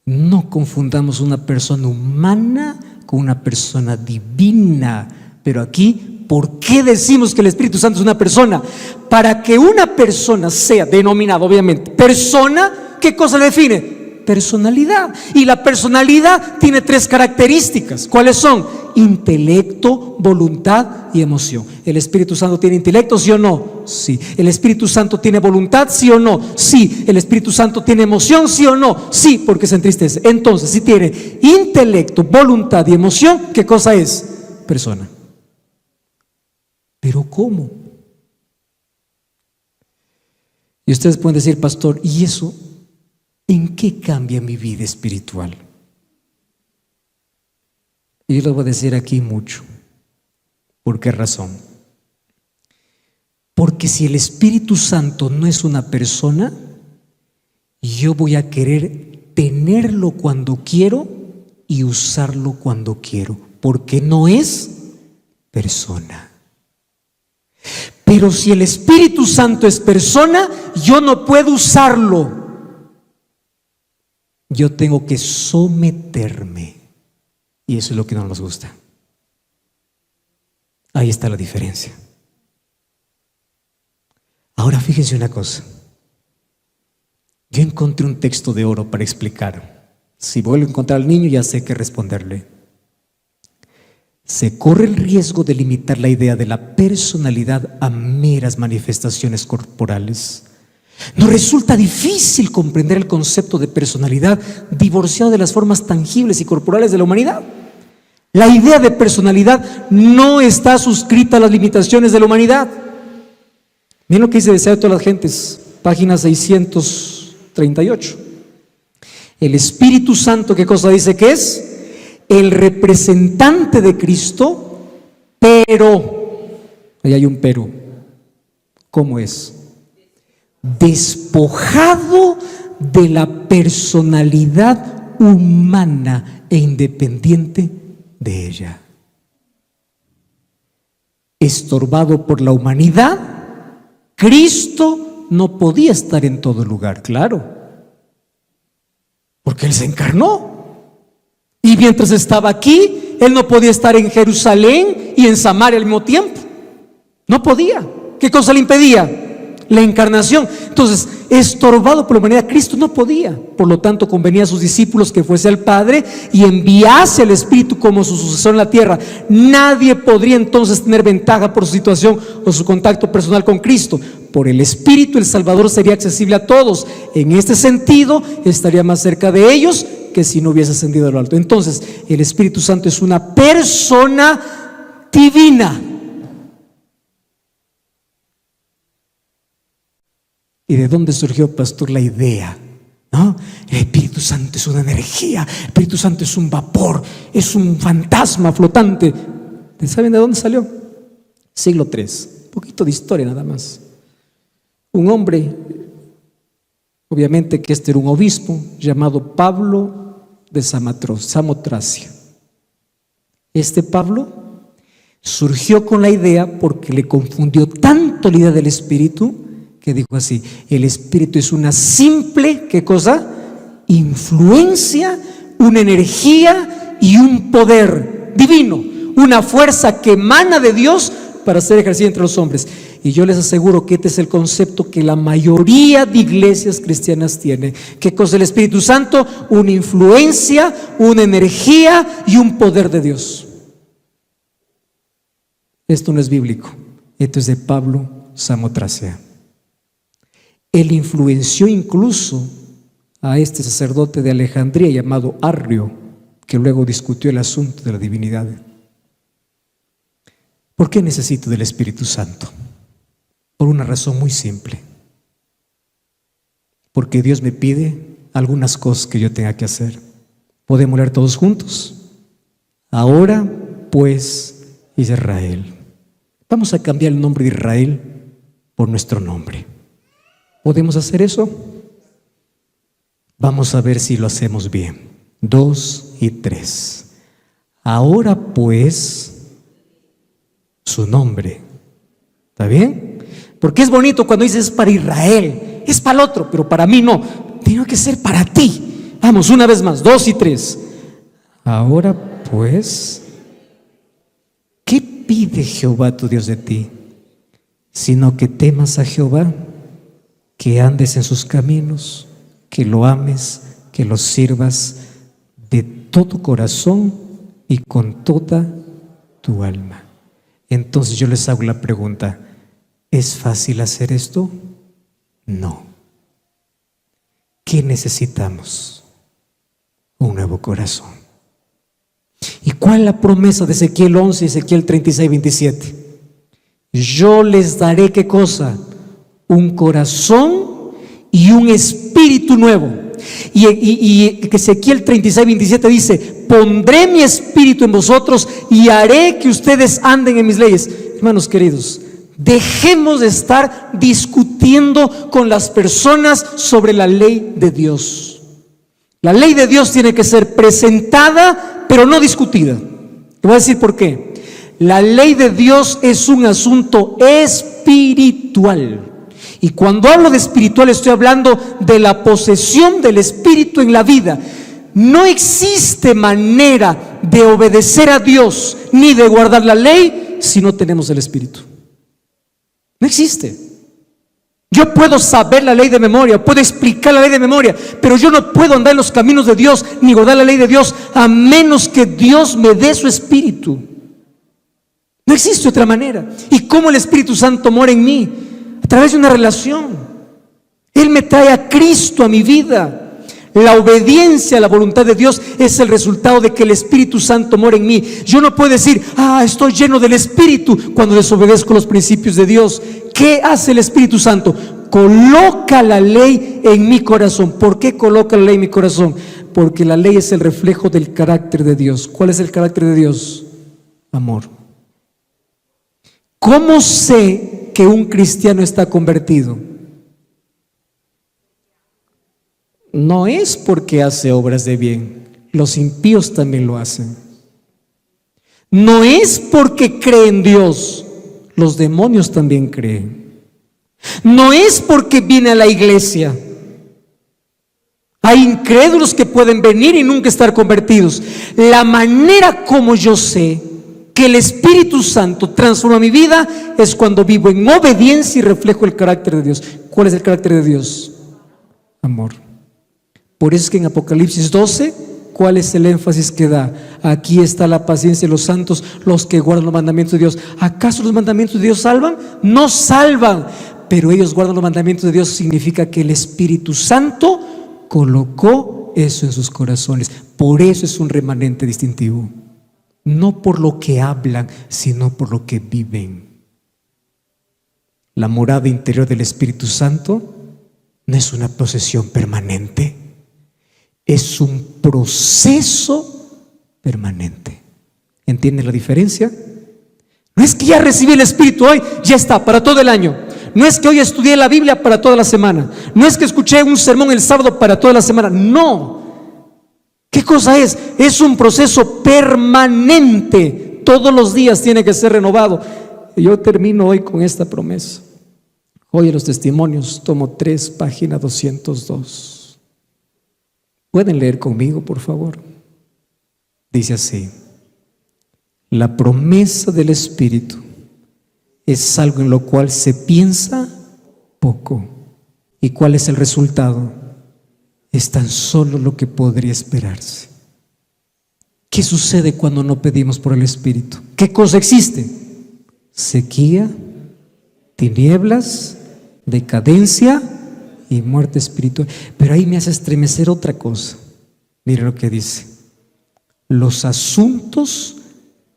No confundamos una persona humana con una persona divina. Pero aquí, ¿por qué decimos que el Espíritu Santo es una persona? Para que una persona sea denominada, obviamente, persona, ¿qué cosa le define? Personalidad. Y la personalidad tiene 3 características. ¿Cuáles son? Intelecto, voluntad y emoción. ¿El Espíritu Santo tiene intelecto, sí o no? Sí. ¿El Espíritu Santo tiene voluntad, sí o no? Sí. ¿El Espíritu Santo tiene emoción, sí o no? Sí, porque se entristece. Entonces, si tiene intelecto, voluntad y emoción, ¿qué cosa es? Persona. ¿Pero cómo? Y ustedes pueden decir, pastor, ¿y eso en qué cambia mi vida espiritual? Y yo les voy a decir aquí mucho. ¿Por qué razón? Porque si el Espíritu Santo no es una persona, yo voy a querer tenerlo cuando quiero y usarlo cuando quiero, porque no es persona. Pero si el Espíritu Santo es persona, yo no puedo usarlo. Yo tengo que someterme. Y eso es lo que no nos gusta. Ahí está la diferencia. Ahora fíjense una cosa. Yo encontré un texto de oro para explicar. Si vuelvo a encontrar al niño, ya sé qué responderle. Se corre el riesgo de limitar la idea de la personalidad a meras manifestaciones corporales. Nos resulta difícil comprender el concepto de personalidad divorciado de las formas tangibles y corporales de la humanidad. La idea de personalidad no está suscrita a las limitaciones de la humanidad. Miren lo que dice Deseo de todas las gentes, página 638. El Espíritu Santo, ¿qué cosa dice que es? El representante de Cristo, pero, ahí hay un pero, ¿cómo es? Despojado de la personalidad humana e independiente de ella. Estorbado por la humanidad, Cristo no podía estar en todo lugar, claro, porque Él se encarnó. Y mientras estaba aquí, Él no podía estar en Jerusalén y en Samaria al mismo tiempo. No podía. ¿Qué cosa le impedía? La encarnación. Entonces, estorbado por la humanidad, Cristo no podía. Por lo tanto, convenía a sus discípulos que fuese al Padre y enviase al Espíritu como su sucesor en la tierra. Nadie podría entonces tener ventaja por su situación o su contacto personal con Cristo. Por el Espíritu, el Salvador sería accesible a todos. En este sentido, estaría más cerca de ellos que si no hubiese ascendido a lo alto. Entonces, el Espíritu Santo es una persona divina. ¿Y de dónde surgió, pastor, la idea? ¿No? El Espíritu Santo es una energía, el Espíritu Santo es un vapor, es un fantasma flotante. ¿Saben de dónde salió? Siglo III, un poquito de historia nada más. Un hombre, obviamente que este era un obispo, llamado Pablo de Samotracia. Este Pablo surgió con la idea porque le confundió tanto la idea del Espíritu, que dijo así: el Espíritu es una simple, ¿qué cosa? Influencia, una energía y un poder divino, una fuerza que emana de Dios para ser ejercida entre los hombres. Y yo les aseguro que este es el concepto que la mayoría de iglesias cristianas tiene. ¿Qué cosa es el Espíritu Santo? Una influencia, una energía y un poder de Dios. Esto no es bíblico, esto es de Pablo Samotracia. Él influenció incluso a este sacerdote de Alejandría llamado Arrio, que luego discutió el asunto de la divinidad. ¿Por qué necesito del Espíritu Santo? Por una razón muy simple. porque Dios me pide algunas cosas que yo tenga que hacer. Podemos leer todos juntos. Ahora pues, Israel. Vamos a cambiar el nombre de Israel por nuestro nombre. ¿Podemos hacer eso? Vamos a ver si lo hacemos bien. 2 y 3. Ahora pues, su nombre. ¿Está bien? Porque es bonito cuando dices para Israel, es para el otro, pero para mí no. Tiene que ser para ti. Vamos, una vez más, 2 y 3. Ahora pues, ¿qué pide Jehová tu Dios de ti? Sino que temas a Jehová, que andes en sus caminos, que lo ames, que lo sirvas de todo corazón y con toda tu alma. Entonces yo les hago la pregunta, ¿es fácil hacer esto? No. ¿Qué necesitamos? Un nuevo corazón. ¿Y cuál es la promesa de Ezequiel 11 y Ezequiel 36, 27? Yo les daré, ¿qué cosa? Un corazón y un espíritu nuevo. Y Ezequiel 36, 27 dice, pondré mi espíritu en vosotros y haré que ustedes anden en mis leyes. Hermanos queridos, dejemos de estar discutiendo con las personas sobre la ley de Dios. La ley de Dios tiene que ser presentada, pero no discutida. Te voy a decir por qué. La ley de Dios es un asunto espiritual. Y cuando hablo de espiritual estoy hablando de la posesión del Espíritu en la vida. No existe manera de obedecer a Dios ni de guardar la ley si no tenemos el Espíritu. No existe. Yo puedo saber la ley de memoria, puedo explicar la ley de memoria, pero yo no puedo andar en los caminos de Dios ni guardar la ley de Dios a menos que Dios me dé su Espíritu. No existe otra manera. ¿Y cómo el Espíritu Santo mora en mí? A través de una relación. Él me trae a Cristo a mi vida. La obediencia a la voluntad de Dios es el resultado de que el Espíritu Santo mora en mí. Yo no puedo decir, estoy lleno del Espíritu cuando desobedezco los principios de Dios. ¿Qué hace el Espíritu Santo? Coloca la ley en mi corazón. ¿Por qué coloca la ley en mi corazón? Porque la ley es el reflejo del carácter de Dios. ¿Cuál es el carácter de Dios? Amor. ¿Cómo sé que un cristiano está convertido? No es porque hace obras de bien, los impíos también lo hacen. No es porque cree en Dios, los demonios también creen. No es porque viene a la iglesia. Hay incrédulos que pueden venir y nunca estar convertidos. La manera como yo sé que el Espíritu Santo transforma mi vida es cuando vivo en obediencia y reflejo el carácter de Dios. ¿Cuál es el carácter de Dios? Amor. Por eso es que en Apocalipsis 12, ¿cuál es el énfasis que da? Aquí está la paciencia de los santos, los que guardan los mandamientos de Dios. ¿Acaso los mandamientos de Dios salvan? No salvan, pero ellos guardan los mandamientos de Dios. Significa que el Espíritu Santo colocó eso en sus corazones. Por eso es un remanente distintivo. No por lo que hablan, sino por lo que viven. La morada interior del Espíritu Santo no es una posesión permanente, es un proceso permanente. ¿Entienden la diferencia? No es que ya recibí el Espíritu hoy, ya está, para todo el año. No es que hoy estudié la Biblia para toda la semana. No es que escuché un sermón el sábado para toda la semana. No. ¿Qué cosa es? Es un proceso permanente. Todos los días tiene que ser renovado. Y yo termino hoy con esta promesa. Hoy en los testimonios, tomo 3, página 202. ¿Pueden leer conmigo, por favor? Dice así: la promesa del Espíritu es algo en lo cual se piensa poco. ¿Y cuál es el resultado? Es tan solo lo que podría esperarse. ¿Qué sucede cuando no pedimos por el Espíritu? ¿Qué cosa existe? Sequía, tinieblas, decadencia y muerte espiritual. Pero ahí me hace estremecer otra cosa. Mire lo que dice: los asuntos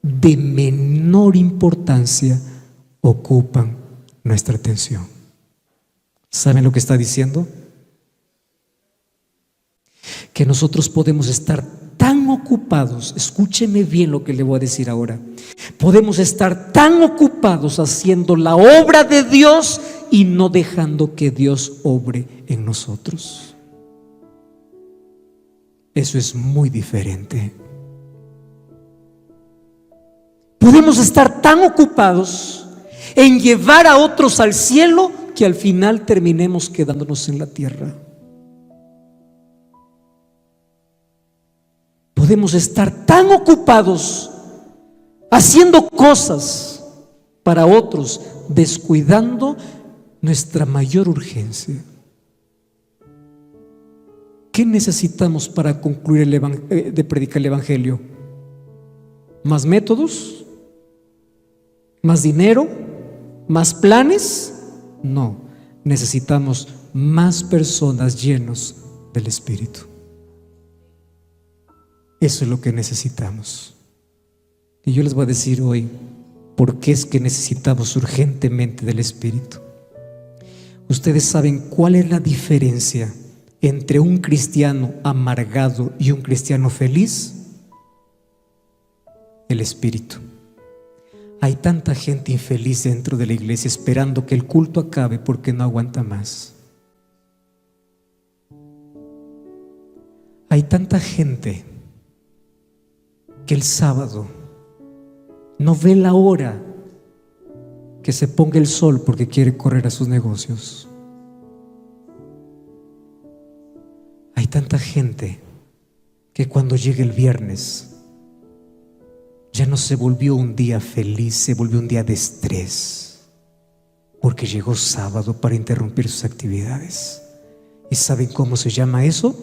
de menor importancia ocupan nuestra atención. ¿Saben lo que está diciendo? que nosotros podemos estar tan ocupados, escúcheme bien lo que le voy a decir ahora, podemos estar tan ocupados haciendo la obra de Dios y no dejando que Dios obre en nosotros. Eso es muy diferente. Podemos estar tan ocupados en llevar a otros al cielo que al final terminemos quedándonos en la tierra. Podemos estar tan ocupados haciendo cosas para otros, descuidando nuestra mayor urgencia. ¿Qué necesitamos para concluir de predicar el Evangelio? ¿Más métodos? ¿Más dinero? ¿Más planes? No, necesitamos más personas llenos del Espíritu. Eso es lo que necesitamos. Y yo les voy a decir hoy por qué es que necesitamos urgentemente del Espíritu. Ustedes saben cuál es la diferencia entre un cristiano amargado y un cristiano feliz. El Espíritu. Hay tanta gente infeliz dentro de la iglesia esperando que el culto acabe porque no aguanta más. Hay tanta gente que el sábado no ve la hora que se ponga el sol porque quiere correr a sus negocios. Hay tanta gente que cuando llegue el viernes ya no se volvió un día feliz, se volvió un día de estrés, porque llegó sábado para interrumpir sus actividades. ¿Y saben cómo se llama eso?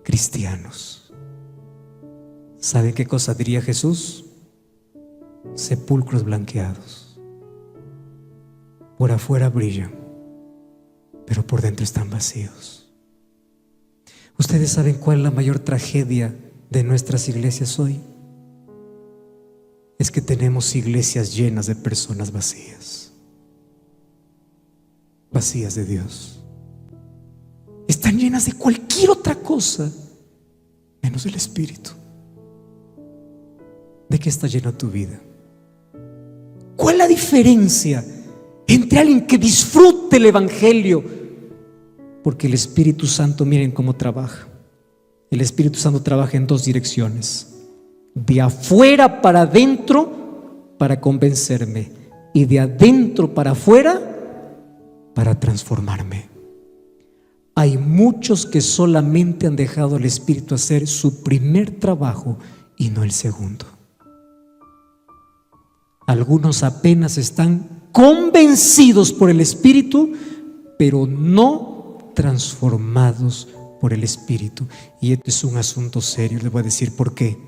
Cristianos. ¿Saben qué cosa diría Jesús? Sepulcros blanqueados. Por afuera brillan, pero por dentro están vacíos. ¿Ustedes saben cuál es la mayor tragedia de nuestras iglesias hoy? Es que tenemos iglesias llenas de personas vacías, vacías de Dios. Están llenas de cualquier otra cosa menos del Espíritu. ¿De qué está llena tu vida? ¿Cuál es la diferencia entre alguien que disfrute el Evangelio? Porque el Espíritu Santo, miren cómo trabaja. El Espíritu Santo trabaja en dos direcciones: de afuera para adentro para convencerme, y de adentro para afuera para transformarme. Hay muchos que solamente han dejado al Espíritu hacer su primer trabajo y no el segundo. Algunos apenas están convencidos por el Espíritu, pero no transformados por el Espíritu. Y este es un asunto serio. Les voy a decir por qué.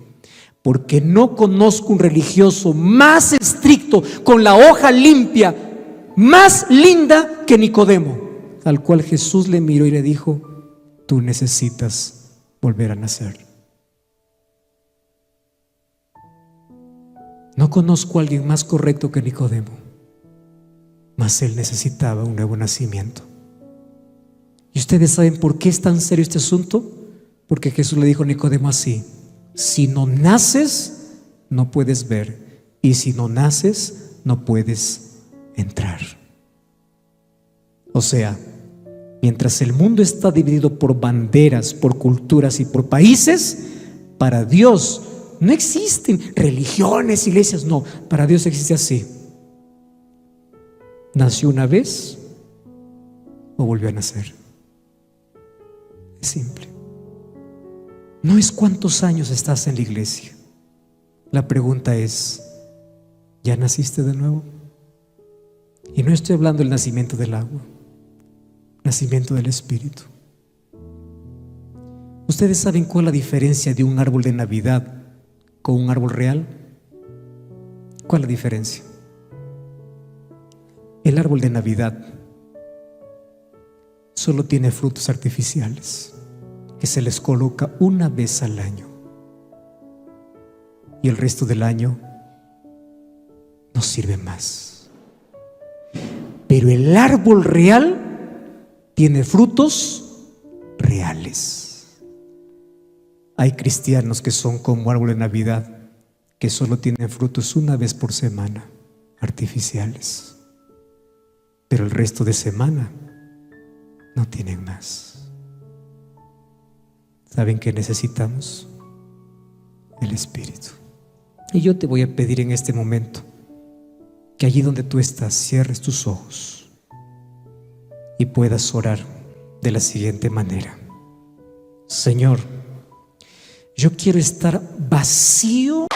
Porque no conozco un religioso más estricto, con la hoja limpia, más linda que Nicodemo, al cual Jesús le miró y le dijo: tú necesitas volver a nacer. No conozco a alguien más correcto que Nicodemo, mas él necesitaba un nuevo nacimiento. ¿Y ustedes saben por qué es tan serio este asunto? Porque Jesús le dijo a Nicodemo así: si no naces, no puedes ver, y si no naces, no puedes entrar. O sea, mientras el mundo está dividido por banderas, por culturas y por países, para Dios no existen religiones, iglesias, no. Para Dios existe así: nació una vez o volvió a nacer. Es simple. No es cuántos años estás en la iglesia. La pregunta es: ¿ya naciste de nuevo? Y no estoy hablando del nacimiento del agua, nacimiento del Espíritu. ¿Ustedes saben cuál es la diferencia de un árbol de Navidad con un árbol real? ¿Cuál es la diferencia? El árbol de Navidad solo tiene frutos artificiales que se les coloca una vez al año, y el resto del año no sirve más. Pero el árbol real tiene frutos reales. Hay cristianos que son como árbol de Navidad, que solo tienen frutos una vez por semana, artificiales, pero el resto de semana no tienen más. ¿Saben qué necesitamos? El Espíritu. Y yo te voy a pedir en este momento que allí donde tú estás cierres tus ojos y puedas orar de la siguiente manera: Señor, yo quiero estar vacío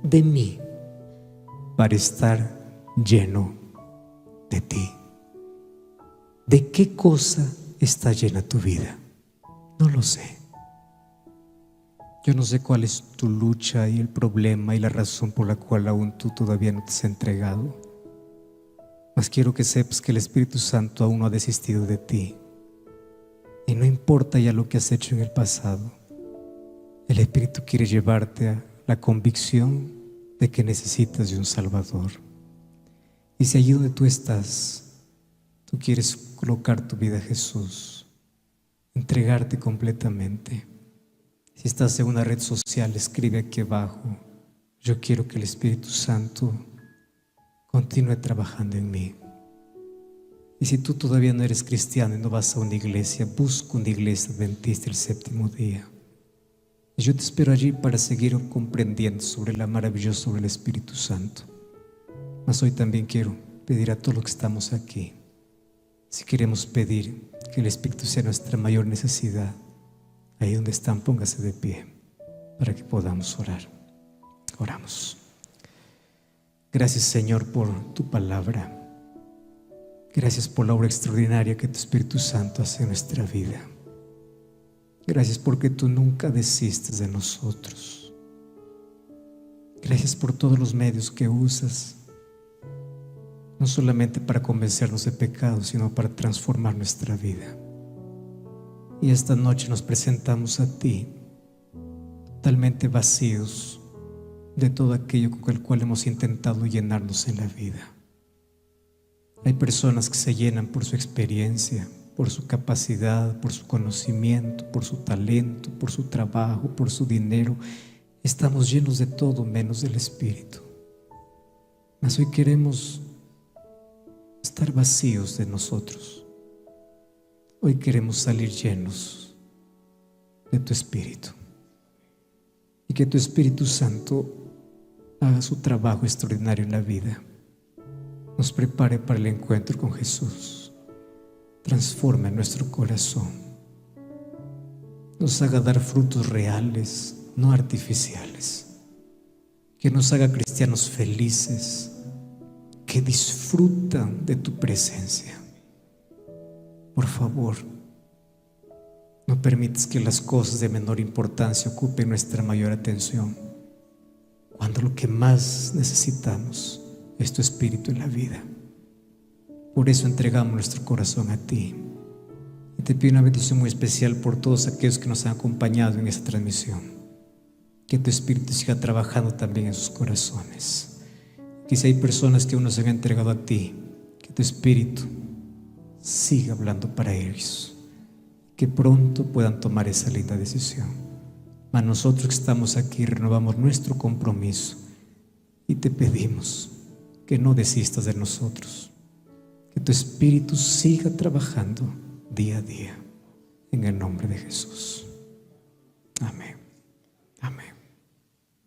de mí para estar lleno de ti. ¿De qué cosa está llena tu vida? No lo sé. Yo no sé cuál es tu lucha y el problema y la razón por la cual aún tú todavía no te has entregado. Mas quiero que sepas que el Espíritu Santo aún no ha desistido de ti. Y no importa ya lo que has hecho en el pasado, el Espíritu quiere llevarte a la convicción de que necesitas de un Salvador. Y si allí donde tú estás, tú quieres colocar tu vida a Jesús, entregarte completamente. Si estás en una red social, escribe aquí abajo: yo quiero que el Espíritu Santo continúe trabajando en mí. Y si tú todavía no eres cristiano y no vas a una iglesia, busca una iglesia adventista el séptimo día. Y yo te espero allí para seguir comprendiendo sobre la maravillosa sobre el Espíritu Santo. Mas hoy también quiero pedir a todos los que estamos aquí, si queremos pedir que el Espíritu sea nuestra mayor necesidad, ahí donde están, póngase de pie para que podamos orar. Oramos. Gracias, Señor, por tu palabra. Gracias por la obra extraordinaria que tu Espíritu Santo hace en nuestra vida. Gracias porque tú nunca desistes de nosotros. Gracias por todos los medios que usas, no solamente para convencernos de pecado, sino para transformar nuestra vida. Y esta noche nos presentamos a ti totalmente vacíos de todo aquello con el cual hemos intentado llenarnos en la vida. Hay personas que se llenan por su experiencia, por su capacidad, por su conocimiento, por su talento, por su trabajo, por su dinero. Estamos llenos de todo menos del Espíritu. Mas hoy queremos estar vacíos de nosotros. Hoy queremos salir llenos de tu Espíritu, y que tu Espíritu Santo haga su trabajo extraordinario en la vida, nos prepare para el encuentro con Jesús, transforme nuestro corazón, nos haga dar frutos reales, no artificiales, que nos haga cristianos felices, que disfrutan de tu presencia. por favor, no permitas que las cosas de menor importancia ocupen nuestra mayor atención, cuando lo que más necesitamos es tu Espíritu en la vida. Por eso entregamos nuestro corazón a ti. Y te pido una bendición muy especial por todos aquellos que nos han acompañado en esta transmisión. Que tu Espíritu siga trabajando también en sus corazones. Que si hay personas que aún no se han entregado a ti, que tu Espíritu siga hablando para ellos. Que pronto puedan tomar esa linda decisión. Mas nosotros que estamos aquí renovamos nuestro compromiso y te pedimos que no desistas de nosotros. Que tu Espíritu siga trabajando día a día. En el nombre de Jesús. Amén. Amén.